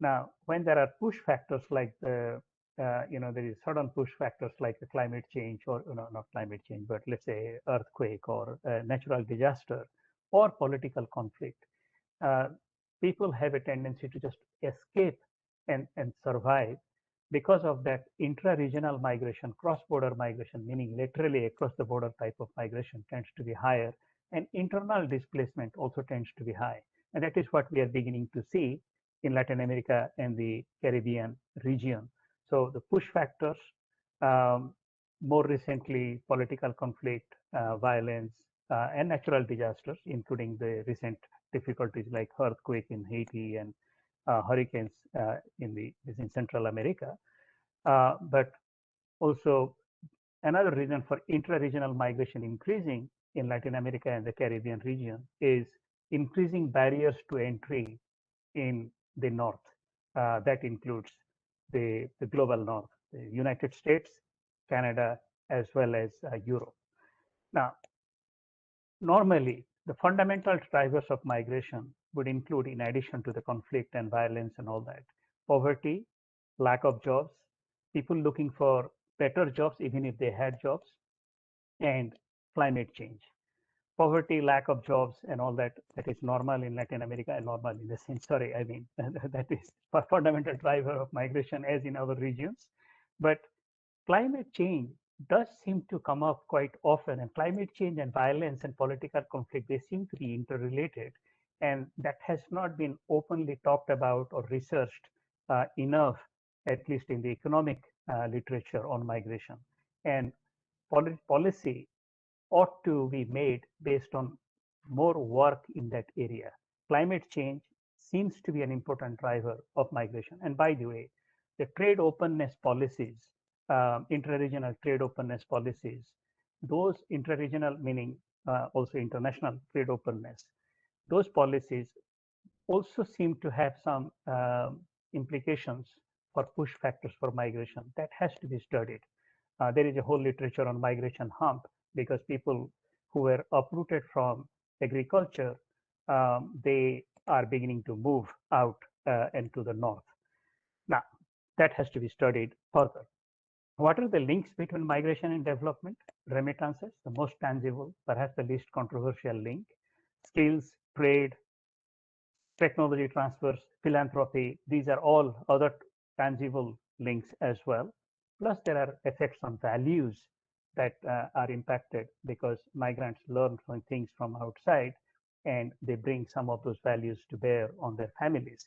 Now, when there are push factors like there is certain push factors like the climate change, or not climate change, but let's say earthquake or natural disaster or political conflict, people have a tendency to just escape and survive because of that intra-regional migration. Cross-border migration, meaning literally across the border type of migration, tends to be higher, and internal displacement also tends to be high. And that is what we are beginning to see in Latin America and the Caribbean region. So the push factors, more recently political conflict, violence, and natural disasters, including the recent difficulties like earthquake in Haiti and hurricanes in Central America. But also another reason for intra-regional migration increasing in Latin America and the Caribbean region is increasing barriers to entry in the north. That includes the global north, the United States, Canada, as well as Europe. Now, normally, the fundamental drivers of migration would include, in addition to the conflict and violence and all that, poverty, lack of jobs, people looking for better jobs even if they had jobs, and climate change. Poverty, lack of jobs, and all that is normal in Latin America, and normal in the sense, that is a fundamental driver of migration as in our regions. But climate change does seem to come up quite often, and climate change and violence and political conflict, they seem to be interrelated, and that has not been openly talked about or researched enough, at least in the economic literature on migration. And policy ought to be made based on more work in that area. Climate change seems to be an important driver of migration. And by the way, the trade openness policies, intra-regional trade openness policies, those intra-regional meaning also international trade openness, those policies also seem to have some implications for push factors for migration. That has to be studied. There is a whole literature on migration hump because people who were uprooted from agriculture, they are beginning to move out into the north. Now, that has to be studied further. What are the links between migration and development? Remittances, the most tangible, perhaps the least controversial link. Skills, trade, technology transfers, philanthropy, these are all other tangible links as well. Plus, there are effects on values that are impacted because migrants learn some things from outside and they bring some of those values to bear on their families.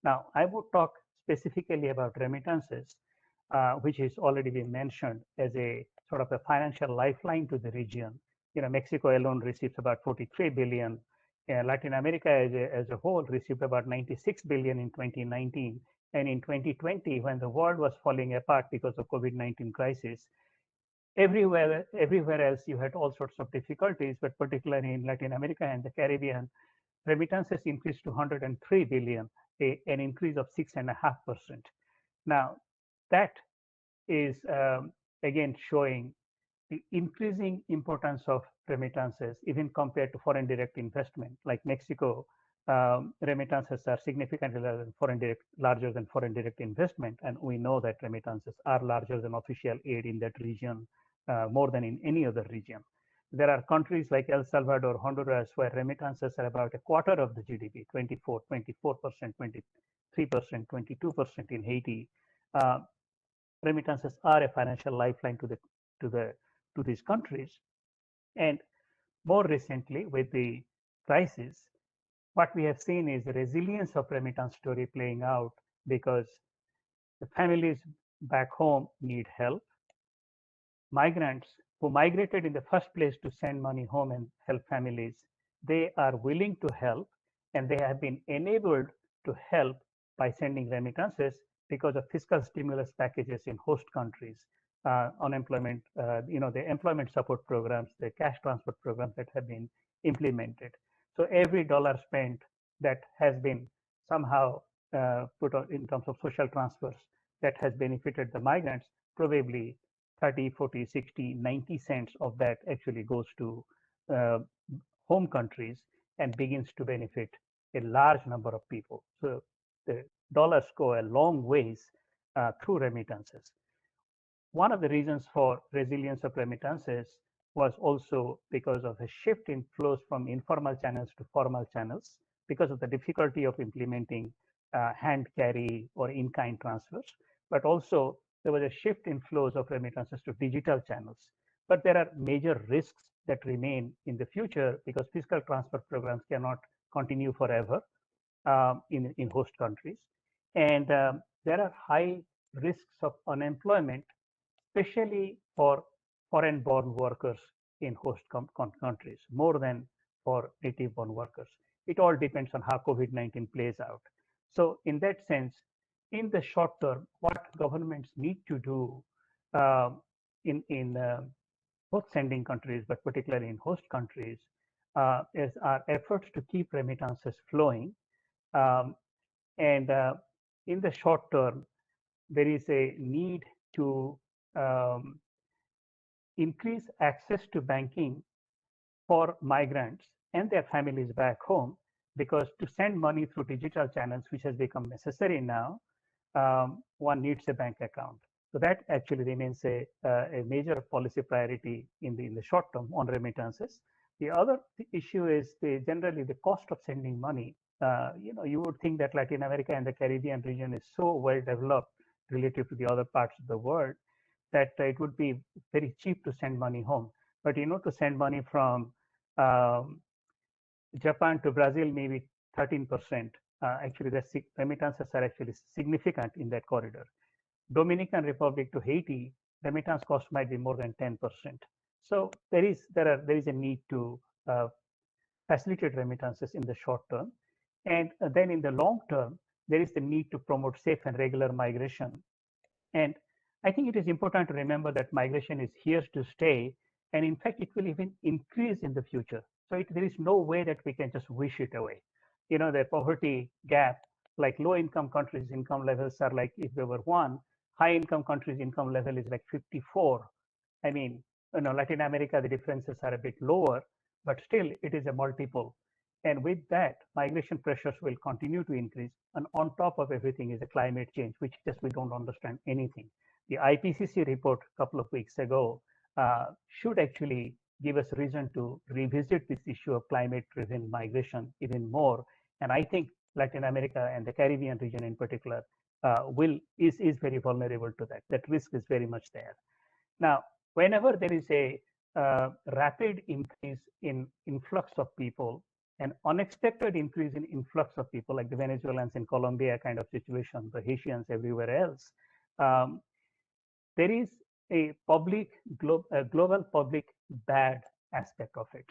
Now, I would talk specifically about remittances, which is already been mentioned as a sort of a financial lifeline to the region. You know, Mexico alone receives about 43 billion. Latin America as a whole received about 96 billion in 2019. And in 2020, when the world was falling apart because of COVID-19 crisis, everywhere else you had all sorts of difficulties, but particularly in Latin America and the Caribbean, remittances increased to 103 billion, an increase of 6.5%. Now, that is again showing the increasing importance of remittances, even compared to foreign direct investment. Like Mexico, remittances are significantly larger than foreign direct investment, and we know that remittances are larger than official aid in that region, more than in any other region. There are countries like El Salvador, Honduras, where remittances are about a quarter of the GDP, 24%, 23%, 22% in Haiti. Remittances are a financial lifeline to these countries. And more recently, with the crisis, what we have seen is the resilience of remittance story playing out because the families back home need help. Migrants who migrated in the first place to send money home and help families, they are willing to help, and they have been enabled to help by sending remittances because of fiscal stimulus packages in host countries, unemployment, the employment support programs, the cash transfer programs that have been implemented. So every dollar spent that has been somehow put on in terms of social transfers that has benefited the migrants, probably 30, 40, 60, 90 cents of that actually goes to home countries and begins to benefit a large number of people. So the dollars go a long ways through remittances. One of the reasons for resilience of remittances was also because of a shift in flows from informal channels to formal channels because of the difficulty of implementing hand carry or in-kind transfers, but also there was a shift in flows of remittances to digital channels. But there are major risks that remain in the future because fiscal transfer programs cannot continue forever in host countries. And there are high risks of unemployment, especially for foreign-born workers in host countries, more than for native-born workers. It all depends on how COVID-19 plays out. So in that sense, in the short term, what governments need to do in both sending countries, but particularly in host countries, is our efforts to keep remittances flowing. And in the short term, there is a need to increase access to banking for migrants and their families back home, because to send money through digital channels, which has become necessary now, one needs a bank account. So that actually remains a major policy priority in the short term on remittances. The other issue is generally the cost of sending money. You would think that Latin America and the Caribbean region is so well developed relative to the other parts of the world, that it would be very cheap to send money home. But to send money from Japan to Brazil, maybe 13%. Actually, the remittances are actually significant in that corridor. Dominican Republic to Haiti, remittance cost might be more than 10%. So there is a need to facilitate remittances in the short term, and then in the long term, there is the need to promote safe and regular migration. And I think it is important to remember that migration is here to stay, and in fact, it will even increase in the future. So there is no way that we can just wish it away. The poverty gap, like low-income countries' income levels are like, if there were one, high-income countries' income level is like 54. I mean, Latin America, the differences are a bit lower, but still it is a multiple. And with that, migration pressures will continue to increase. And on top of everything is the climate change, which just we don't understand anything. The IPCC report a couple of weeks ago should actually give us reason to revisit this issue of climate-driven migration even more. And I think Latin America and the Caribbean region in particular is very vulnerable to that. That risk is very much there. Now, whenever there is a rapid increase in influx of people, an unexpected increase in influx of people, like the Venezuelans in Colombia kind of situation, the Haitians everywhere else, there is a global public bad aspect of it.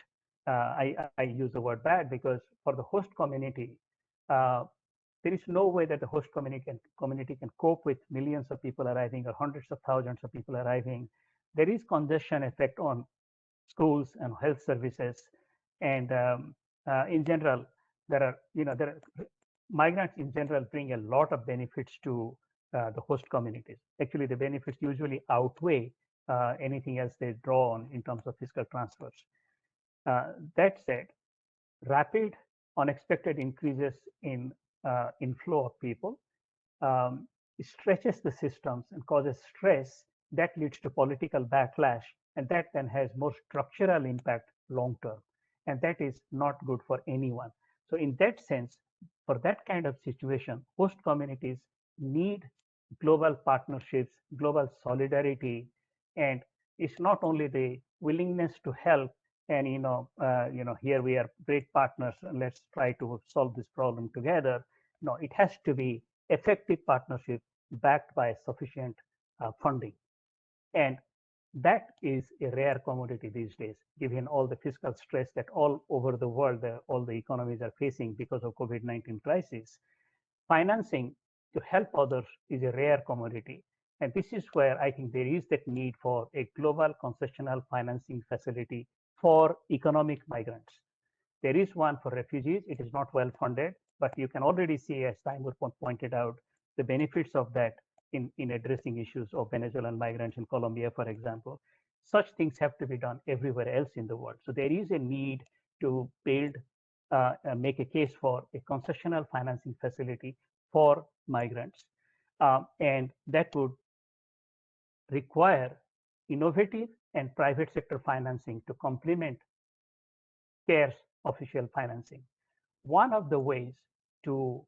I use the word bad because for the host community, there is no way that the host community can cope with millions of people arriving or hundreds of thousands of people arriving. There is congestion effect on schools and health services, and in general, migrants in general bring a lot of benefits to the host communities. Actually, the benefits usually outweigh anything else they draw on in terms of fiscal transfers. That said, rapid, unexpected increases in inflow of people stretches the systems and causes stress that leads to political backlash, and that then has more structural impact long term, and that is not good for anyone. So in that sense, for that kind of situation, host communities need global partnerships, global solidarity, and it's not only the willingness to help and here we are great partners and let's try to solve this problem together. No, it has to be effective partnership backed by sufficient funding, and that is a rare commodity these days, given all the fiscal stress that all over the world, all the economies are facing because of COVID-19 crisis. Financing to help others is a rare commodity. And this is where I think there is that need for a global concessional financing facility for economic migrants. There is one for refugees. It is not well funded, but you can already see, as Taimur pointed out, the benefits of that in addressing issues of Venezuelan migrants in Colombia, for example. Such things have to be done everywhere else in the world. So there is a need to build, make a case for a concessional financing facility for migrants. And that would require innovative and private sector financing to complement CARES official financing. One of the ways to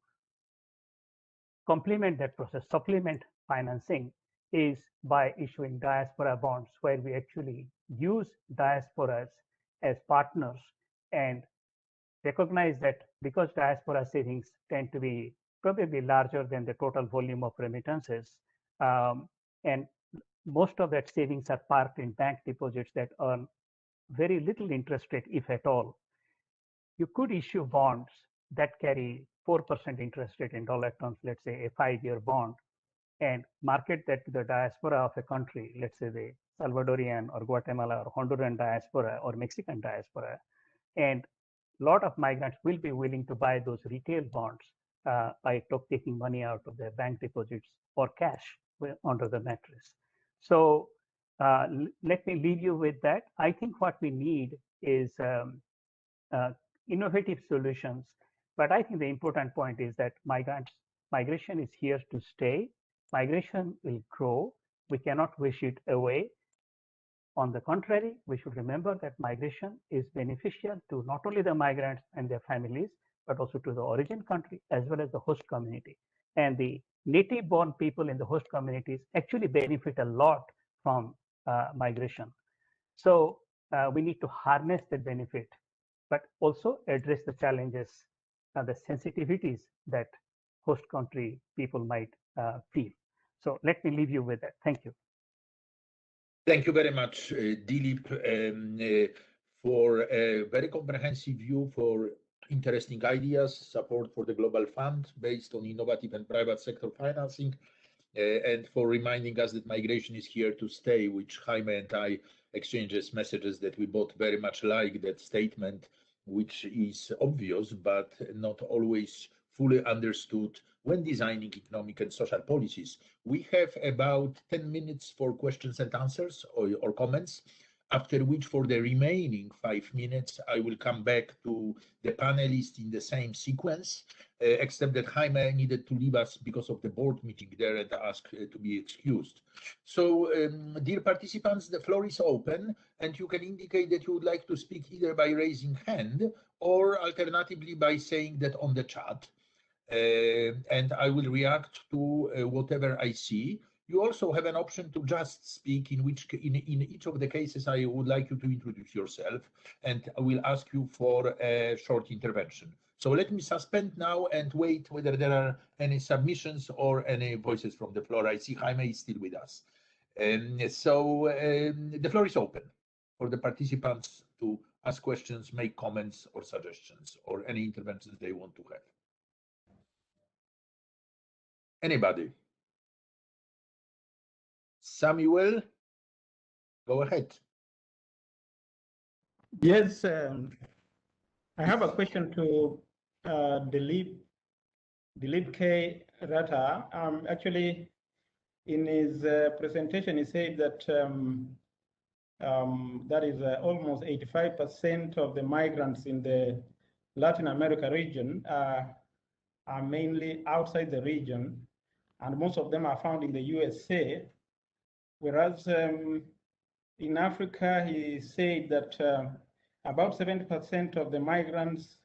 complement that process, supplement financing, is by issuing diaspora bonds, where we actually use diasporas as partners and recognize that because diaspora savings tend to be probably larger than the total volume of remittances, and most of that savings are parked in bank deposits that earn very little interest rate, if at all. You could issue bonds that carry 4% interest rate in dollar terms, let's say a 5-year bond, and market that to the diaspora of a country, let's say the Salvadorian or Guatemala or Honduran diaspora or Mexican diaspora. And a lot of migrants will be willing to buy those retail bonds by taking money out of their bank deposits or cash under the mattress. So let me leave you with that. I think what we need is innovative solutions. But I think the important point is that migration is here to stay. Migration will grow. We cannot wish it away. On the contrary, we should remember that migration is beneficial to not only the migrants and their families, but also to the origin country as well as the host community. And the native born people in the host communities actually benefit a lot from migration. So we need to harness the benefit, but also address the challenges and the sensitivities that host country people might feel. So let me leave you with that. Thank you. Thank you very much, Dilip, for a very comprehensive view, for interesting ideas, support for the Global Fund based on innovative and private sector financing, and for reminding us that migration is here to stay, which Jaime and I exchanges messages that we both very much like, that statement, which is obvious, but not always fully understood when designing economic and social policies. We have about 10 minutes for questions and answers or comments, after which for the remaining 5 minutes, I will come back to the panelists in the same sequence, except that Jaime needed to leave us because of the board meeting there and asked to be excused. So, dear participants, the floor is open, and you can indicate that you would like to speak either by raising hand or alternatively by saying that on the chat. And I will react to whatever I see. You also have an option to just speak, in each of the cases I would like you to introduce yourself, and I will ask you for a short intervention. So let me suspend now and wait whether there are any submissions or any voices from the floor. I see Jaime is still with us. So the floor is open for the participants to ask questions, make comments or suggestions, or any interventions they want to have. Anybody? Samuel, go ahead. Yes, I have a question to Dilip K. Ratha. Actually, in his presentation, he said that that is almost 85% of the migrants in the Latin America region are mainly outside the region, and most of them are found in the USA. Whereas in Africa, he said that about 70% of the migrants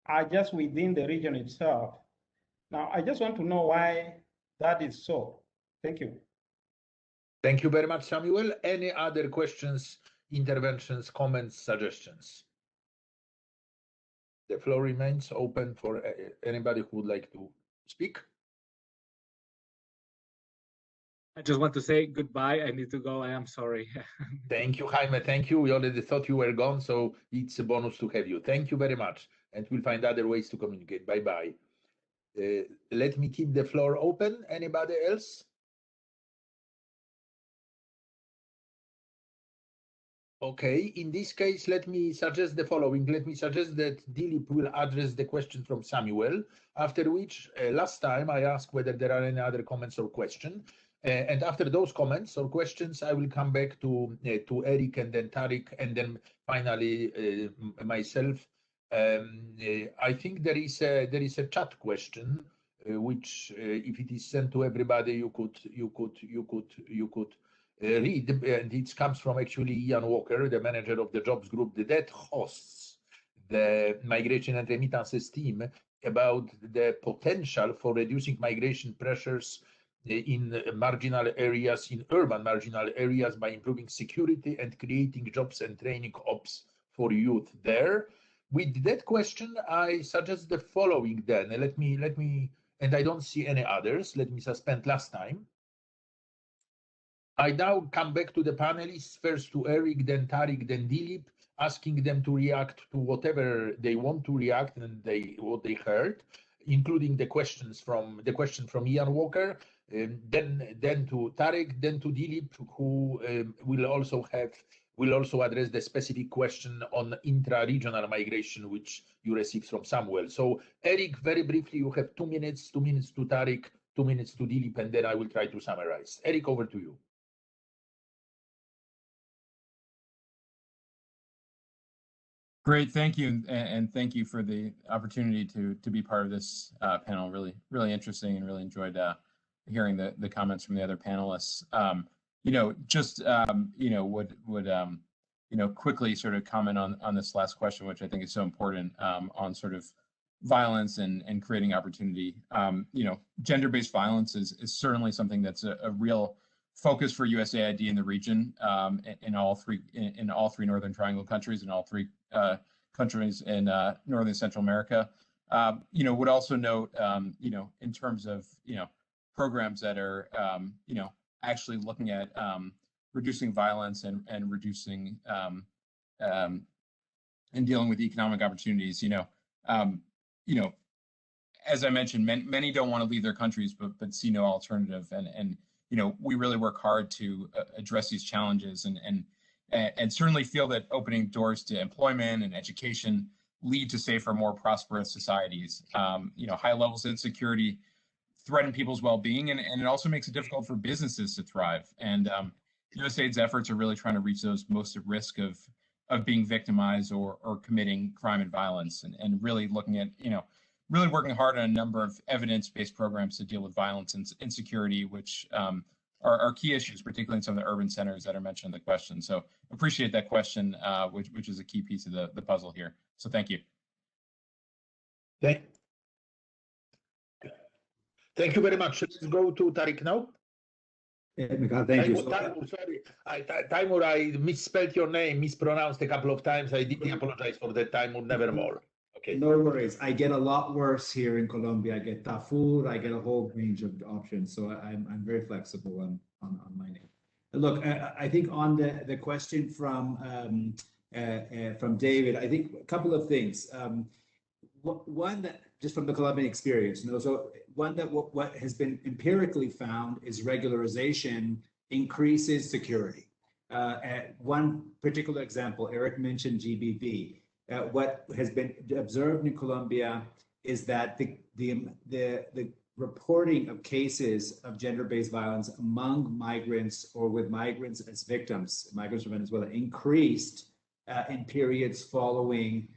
are just within the region itself. Now, I just want to know why that is so. Thank you. Thank you very much, Samuel. Any other questions, interventions, comments, suggestions? The floor remains open for anybody who would like to speak. I just want to say goodbye. I need to go. I am sorry. Thank you, Jaime. Thank you. We already thought you were gone, so it's a bonus to have you. Thank you very much. And we'll find other ways to communicate. Bye-bye. Let me keep the floor open. Anybody else? Okay, in this case, let me suggest the following. Let me suggest that Dilip will address the question from Samuel, after which last time I asked whether there are any other comments or questions. And after those comments or questions, I will come back to Eric and then Tariq, and then finally myself. I think there is a chat question, which if it is sent to everybody, you could read, and it comes from actually Ian Walker, the manager of the jobs group that hosts the migration and remittances team, about the potential for reducing migration pressures in marginal areas, in urban marginal areas, by improving security and creating jobs and training ops for youth there. With that question, I suggest the following then. Let me, and I don't see any others. Let me suspend last time. I now come back to the panelists, first to Eric, then Tariq, then Dilip, asking them to react to whatever they want to react and what they heard, including the question from Ian Walker, then to Tariq, then to Dilip, who will also address the specific question on intra-regional migration, which you received from Samuel. So Eric, very briefly, you have 2 minutes, 2 minutes to Tariq, 2 minutes to Dilip, and then I will try to summarize. Eric, over to you. Great, thank you, and thank you for the opportunity to be part of this panel. Really interesting, and really enjoyed hearing the comments from the other panelists. Would quickly sort of comment on this last question, which I think is so important, on sort of violence and creating opportunity. Gender-based violence is certainly something that's a real focus for USAID in the region, in all three Northern Triangle countries and all three countries in Northern and Central America. Would also note, in terms of programs that are actually looking at reducing violence and reducing and dealing with economic opportunities. As I mentioned, many don't want to leave their countries, but see no alternative. And we really work hard to address these challenges and certainly feel that opening doors to employment and education lead to safer, more prosperous societies. High levels of insecurity threaten people's well-being, and it also makes it difficult for businesses to thrive. And USAID's efforts are really trying to reach those most at risk of being victimized or committing crime and violence, and really looking at, really working hard on a number of evidence-based programs to deal with violence and insecurity, which are key issues, particularly in some of the urban centers that are mentioned in the question. So appreciate that question, which is a key piece of the puzzle here. So thank you. Thank you very much. Let's go to Tariq now. Michał, thank you. Taimur, sorry. Taimur, I misspelled your name, mispronounced a couple of times. I deeply apologize for that, Taimur, nevermore. Okay. No worries. I get a lot worse here in Colombia. I get Tafur, I get a whole range of options. So I'm very flexible on my name. Look, I think on the question from David, I think a couple of things. One that just from the Colombian experience, so one that what has been empirically found is regularization increases security. One particular example, Eric mentioned GBV. What has been observed in Colombia is that the reporting of cases of gender-based violence among migrants or with migrants as victims, migrants from Venezuela, increased in periods following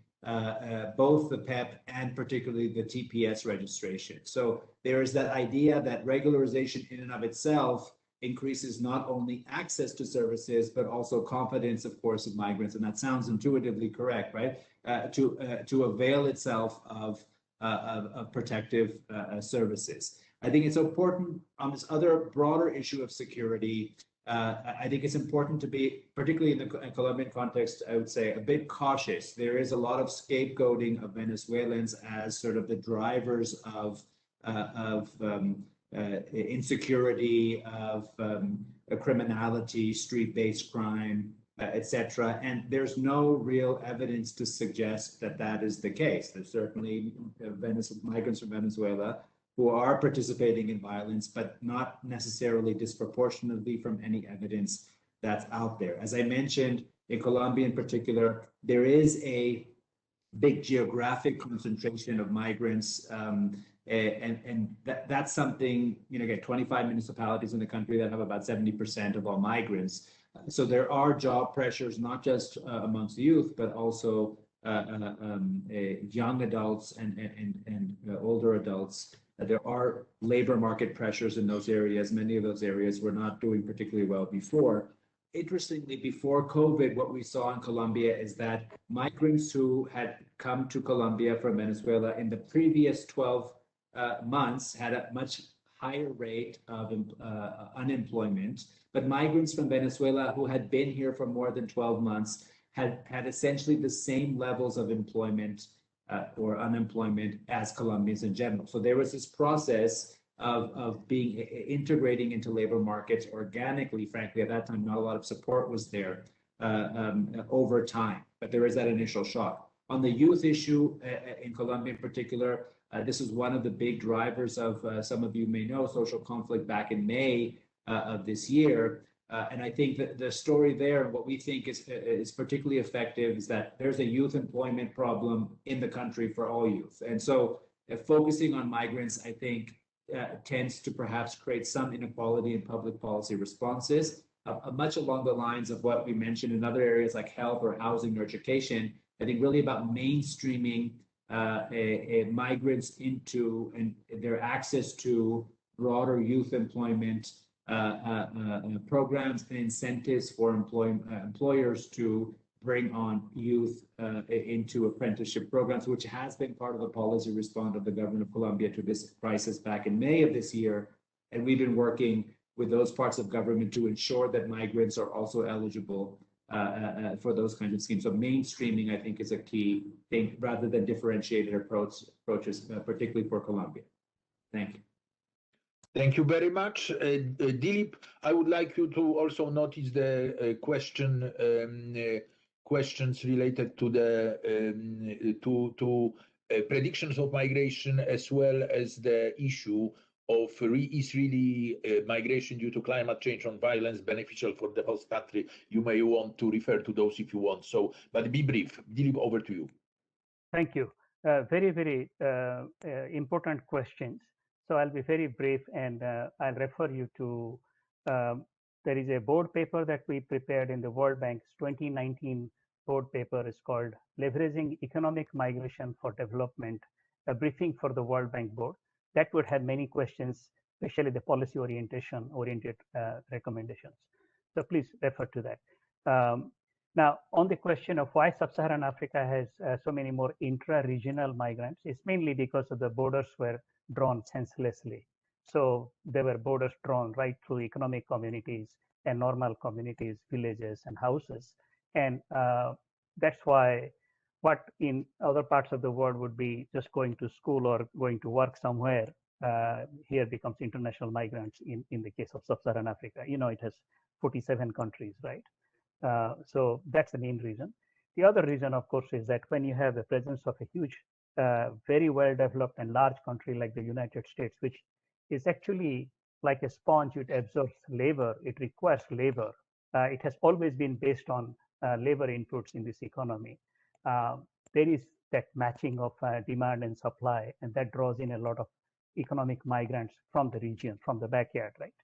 both the PEP and particularly the TPS registration. So there is that idea that regularization in and of itself increases not only access to services, but also confidence, of course, of migrants. And that sounds intuitively correct, right? To avail itself of protective services. I think it's important on this other broader issue of security. I think it's important to be, particularly in the Colombian context, I would say, a bit cautious. There is a lot of scapegoating of Venezuelans as sort of the drivers of insecurity, of criminality, street-based crime, etc. And there's no real evidence to suggest that that is the case. There's certainly migrants from Venezuela who are participating in violence, but not necessarily disproportionately from any evidence that's out there. As I mentioned, in Colombia in particular, there is a big geographic concentration of migrants, and that's something, again, 25 municipalities in the country that have about 70% of all migrants. So there are job pressures, not just amongst the youth, but also young adults and older adults. There are labor market pressures in those areas. Many of those areas were not doing particularly well before. Interestingly, before COVID, what we saw in Colombia is that migrants who had come to Colombia from Venezuela in the previous 12 months had a much higher rate of unemployment. But migrants from Venezuela who had been here for more than 12 months had essentially the same levels of employment or unemployment as Colombians in general. So there was this process of being integrating into labor markets organically. Frankly, at that time, not a lot of support was there over time, but there is that initial shock. On the youth issue in Colombia in particular, this is one of the big drivers of, some of you may know, social conflict back in May of this year. And I think that the story there, what we think is particularly effective, is that there's a youth employment problem in the country for all youth. And so focusing on migrants, I think, tends to perhaps create some inequality in public policy responses, much along the lines of what we mentioned in other areas like health or housing or education. I think really about mainstreaming migrants into and their access to broader youth employment programs and incentives for employers to bring on youth into apprenticeship programs, which has been part of the policy response of the government of Colombia to this crisis back in May of this year. And we've been working with those parts of government to ensure that migrants are also eligible for those kinds of schemes. So mainstreaming, I think, is a key thing rather than differentiated approaches, particularly for Colombia. Thank you. Thank you very much. Dilip, I would like you to also notice the questions related to the predictions of migration, as well as the issue of is really migration due to climate change and violence beneficial for the host country. You may want to refer to those if you want. So, but be brief. Dilip, over to you. Thank you. Very, very important questions. So I'll be very brief, and I'll refer you to, there is a board paper that we prepared in the World Bank's 2019 board paper. Is called Leveraging Economic Migration for Development, a briefing for the World Bank board. That would have many questions, especially the policy oriented recommendations. So please refer to that. Now, on the question of why Sub-Saharan Africa has so many more intra-regional migrants, it's mainly because of the borders were drawn senselessly. So there were borders drawn right through economic communities and normal communities, villages and houses. And that's why what in other parts of the world would be just going to school or going to work somewhere, here becomes international migrants in the case of Sub-Saharan Africa. You know, it has 47 countries, right? So that's the main reason. The other reason, of course, is that when you have the presence of a huge, very well-developed and large country like the United States, which is actually like a sponge, it absorbs labor, it requires labor. It has always been based on labor inputs in this economy. There is that matching of demand and supply, and that draws in a lot of economic migrants from the region, from the backyard, right?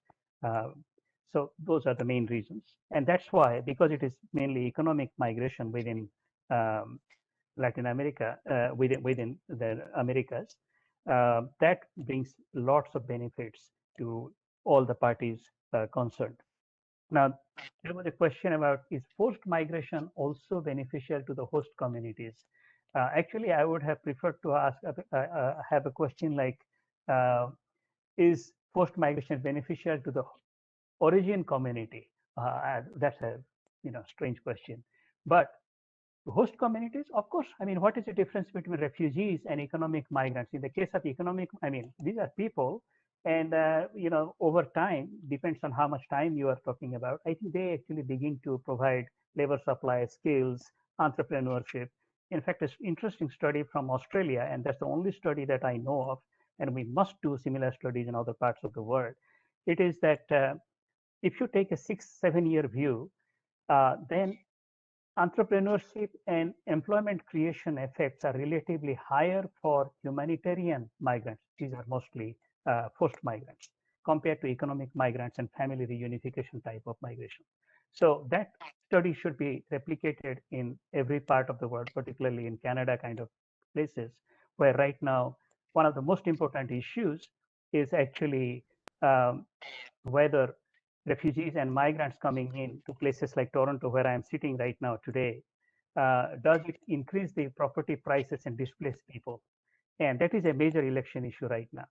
So those are the main reasons. And that's why, because it is mainly economic migration within Latin America, within the Americas, that brings lots of benefits to all the parties concerned. Now, there was a question about, is forced migration also beneficial to the host communities? Actually, I would have preferred to ask, have a question like, is forced migration beneficial to the origin community? That's a strange question. But host communities, of course, I mean, what is the difference between refugees and economic migrants? In the case of economic, I mean, these are people, and over time, depends on how much time you are talking about, I think they actually begin to provide labor supply, skills, entrepreneurship. In fact, it's an interesting study from Australia, and that's the only study that I know of, and we must do similar studies in other parts of the world. It is that if you take a 6-7 year view, then entrepreneurship and employment creation effects are relatively higher for humanitarian migrants. These are mostly forced migrants compared to economic migrants and family reunification type of migration. So that study should be replicated in every part of the world, particularly in Canada kind of places, where right now one of the most important issues is actually whether refugees and migrants coming in to places like Toronto, where I am sitting right now today, does it increase the property prices and displace people? And that is a major election issue right now.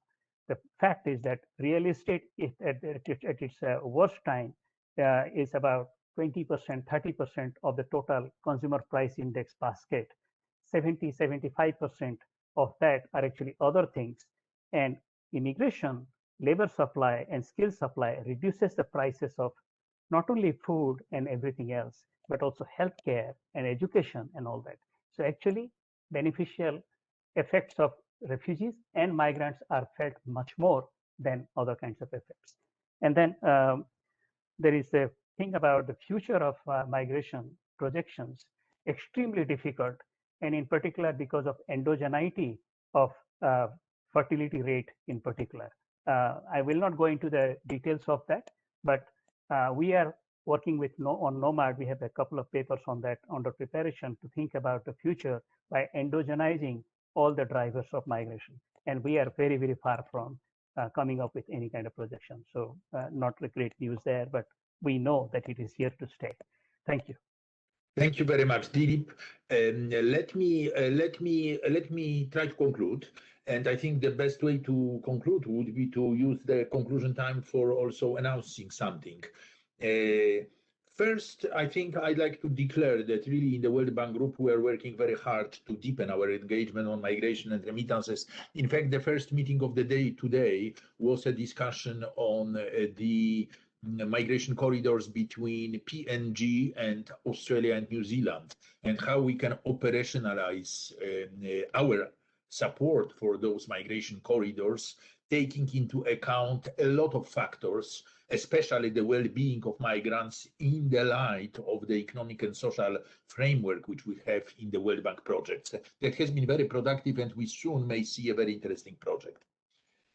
The fact is that real estate at its worst time is about 20%, 30% of the total consumer price index basket. 70-75% of that are actually other things. And immigration, labor supply, and skill supply reduces the prices of not only food and everything else, but also healthcare and education and all that. So actually, beneficial effects of refugees and migrants are felt much more than other kinds of effects. And then there is a thing about the future of migration projections, extremely difficult, and in particular because of endogeneity of fertility rate in particular. I will not go into the details of that, but we are working with on KNOMAD. We have a couple of papers on that under preparation to think about the future by endogenizing all the drivers of migration. And we are very, very far from coming up with any kind of projection. So not the great news there, but we know that it is here to stay. Thank you. Thank you very much, Dilip. Let me try to conclude. And I think the best way to conclude would be to use the conclusion time for also announcing something. First, I think I'd like to declare that really in the World Bank Group, we are working very hard to deepen our engagement on migration and remittances. In fact, the first meeting of the day today was a discussion on the migration corridors between PNG and Australia and New Zealand, and how we can operationalize our support for those migration corridors, taking into account a lot of factors, especially the well-being of migrants in the light of the economic and social framework which we have in the World Bank project. That has been very productive, and we soon may see a very interesting project.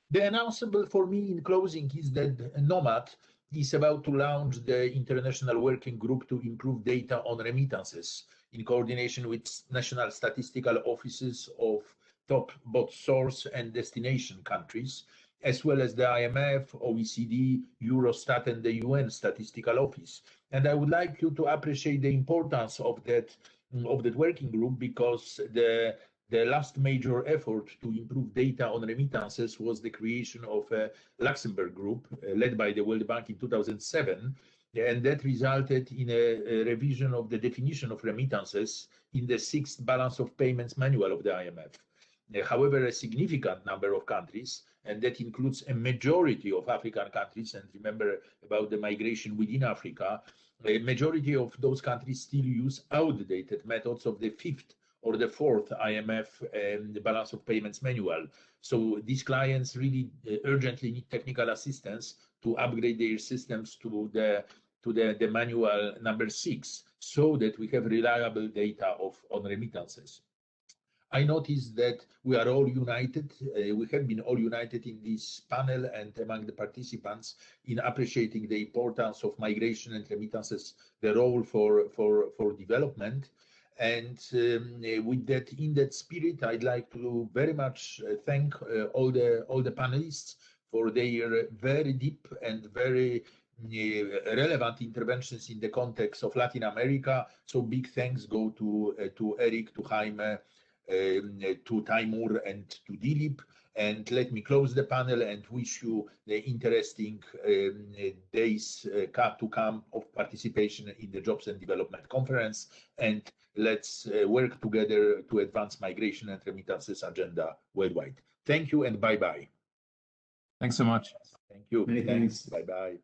The announceable for me in closing is that KNOMAD is about to launch the International Working Group to improve data on remittances in coordination with national statistical offices of top both source and destination countries, as well as the IMF, OECD, Eurostat, and the UN Statistical Office. And I would like you to appreciate the importance of that working group, because the last major effort to improve data on remittances was the creation of a Luxembourg group led by the World Bank in 2007, and that resulted in a revision of the definition of remittances in the 6th Balance of Payments Manual of the IMF. However, a significant number of countries, and that includes a majority of African countries, and remember about the migration within Africa, a majority of those countries still use outdated methods of the 5th or the 4th IMF and the Balance of Payments Manual. So these clients really urgently need technical assistance to upgrade their systems to the manual number 6, so that we have reliable data on remittances. I noticed that we are all united. We have been all united in this panel and among the participants in appreciating the importance of migration and remittances, the role for development. And with that, in that spirit, I'd like to very much thank all the panelists for their very deep and very relevant interventions in the context of Latin America. So big thanks go to Eric, to Jaime, to Taimur, and to Dilip. And let me close the panel and wish you the interesting days to come of participation in the Jobs and Development Conference. And let's work together to advance migration and remittances agenda worldwide. Thank you and bye-bye. Thanks so much. Thank you. Many thanks. Bye-bye.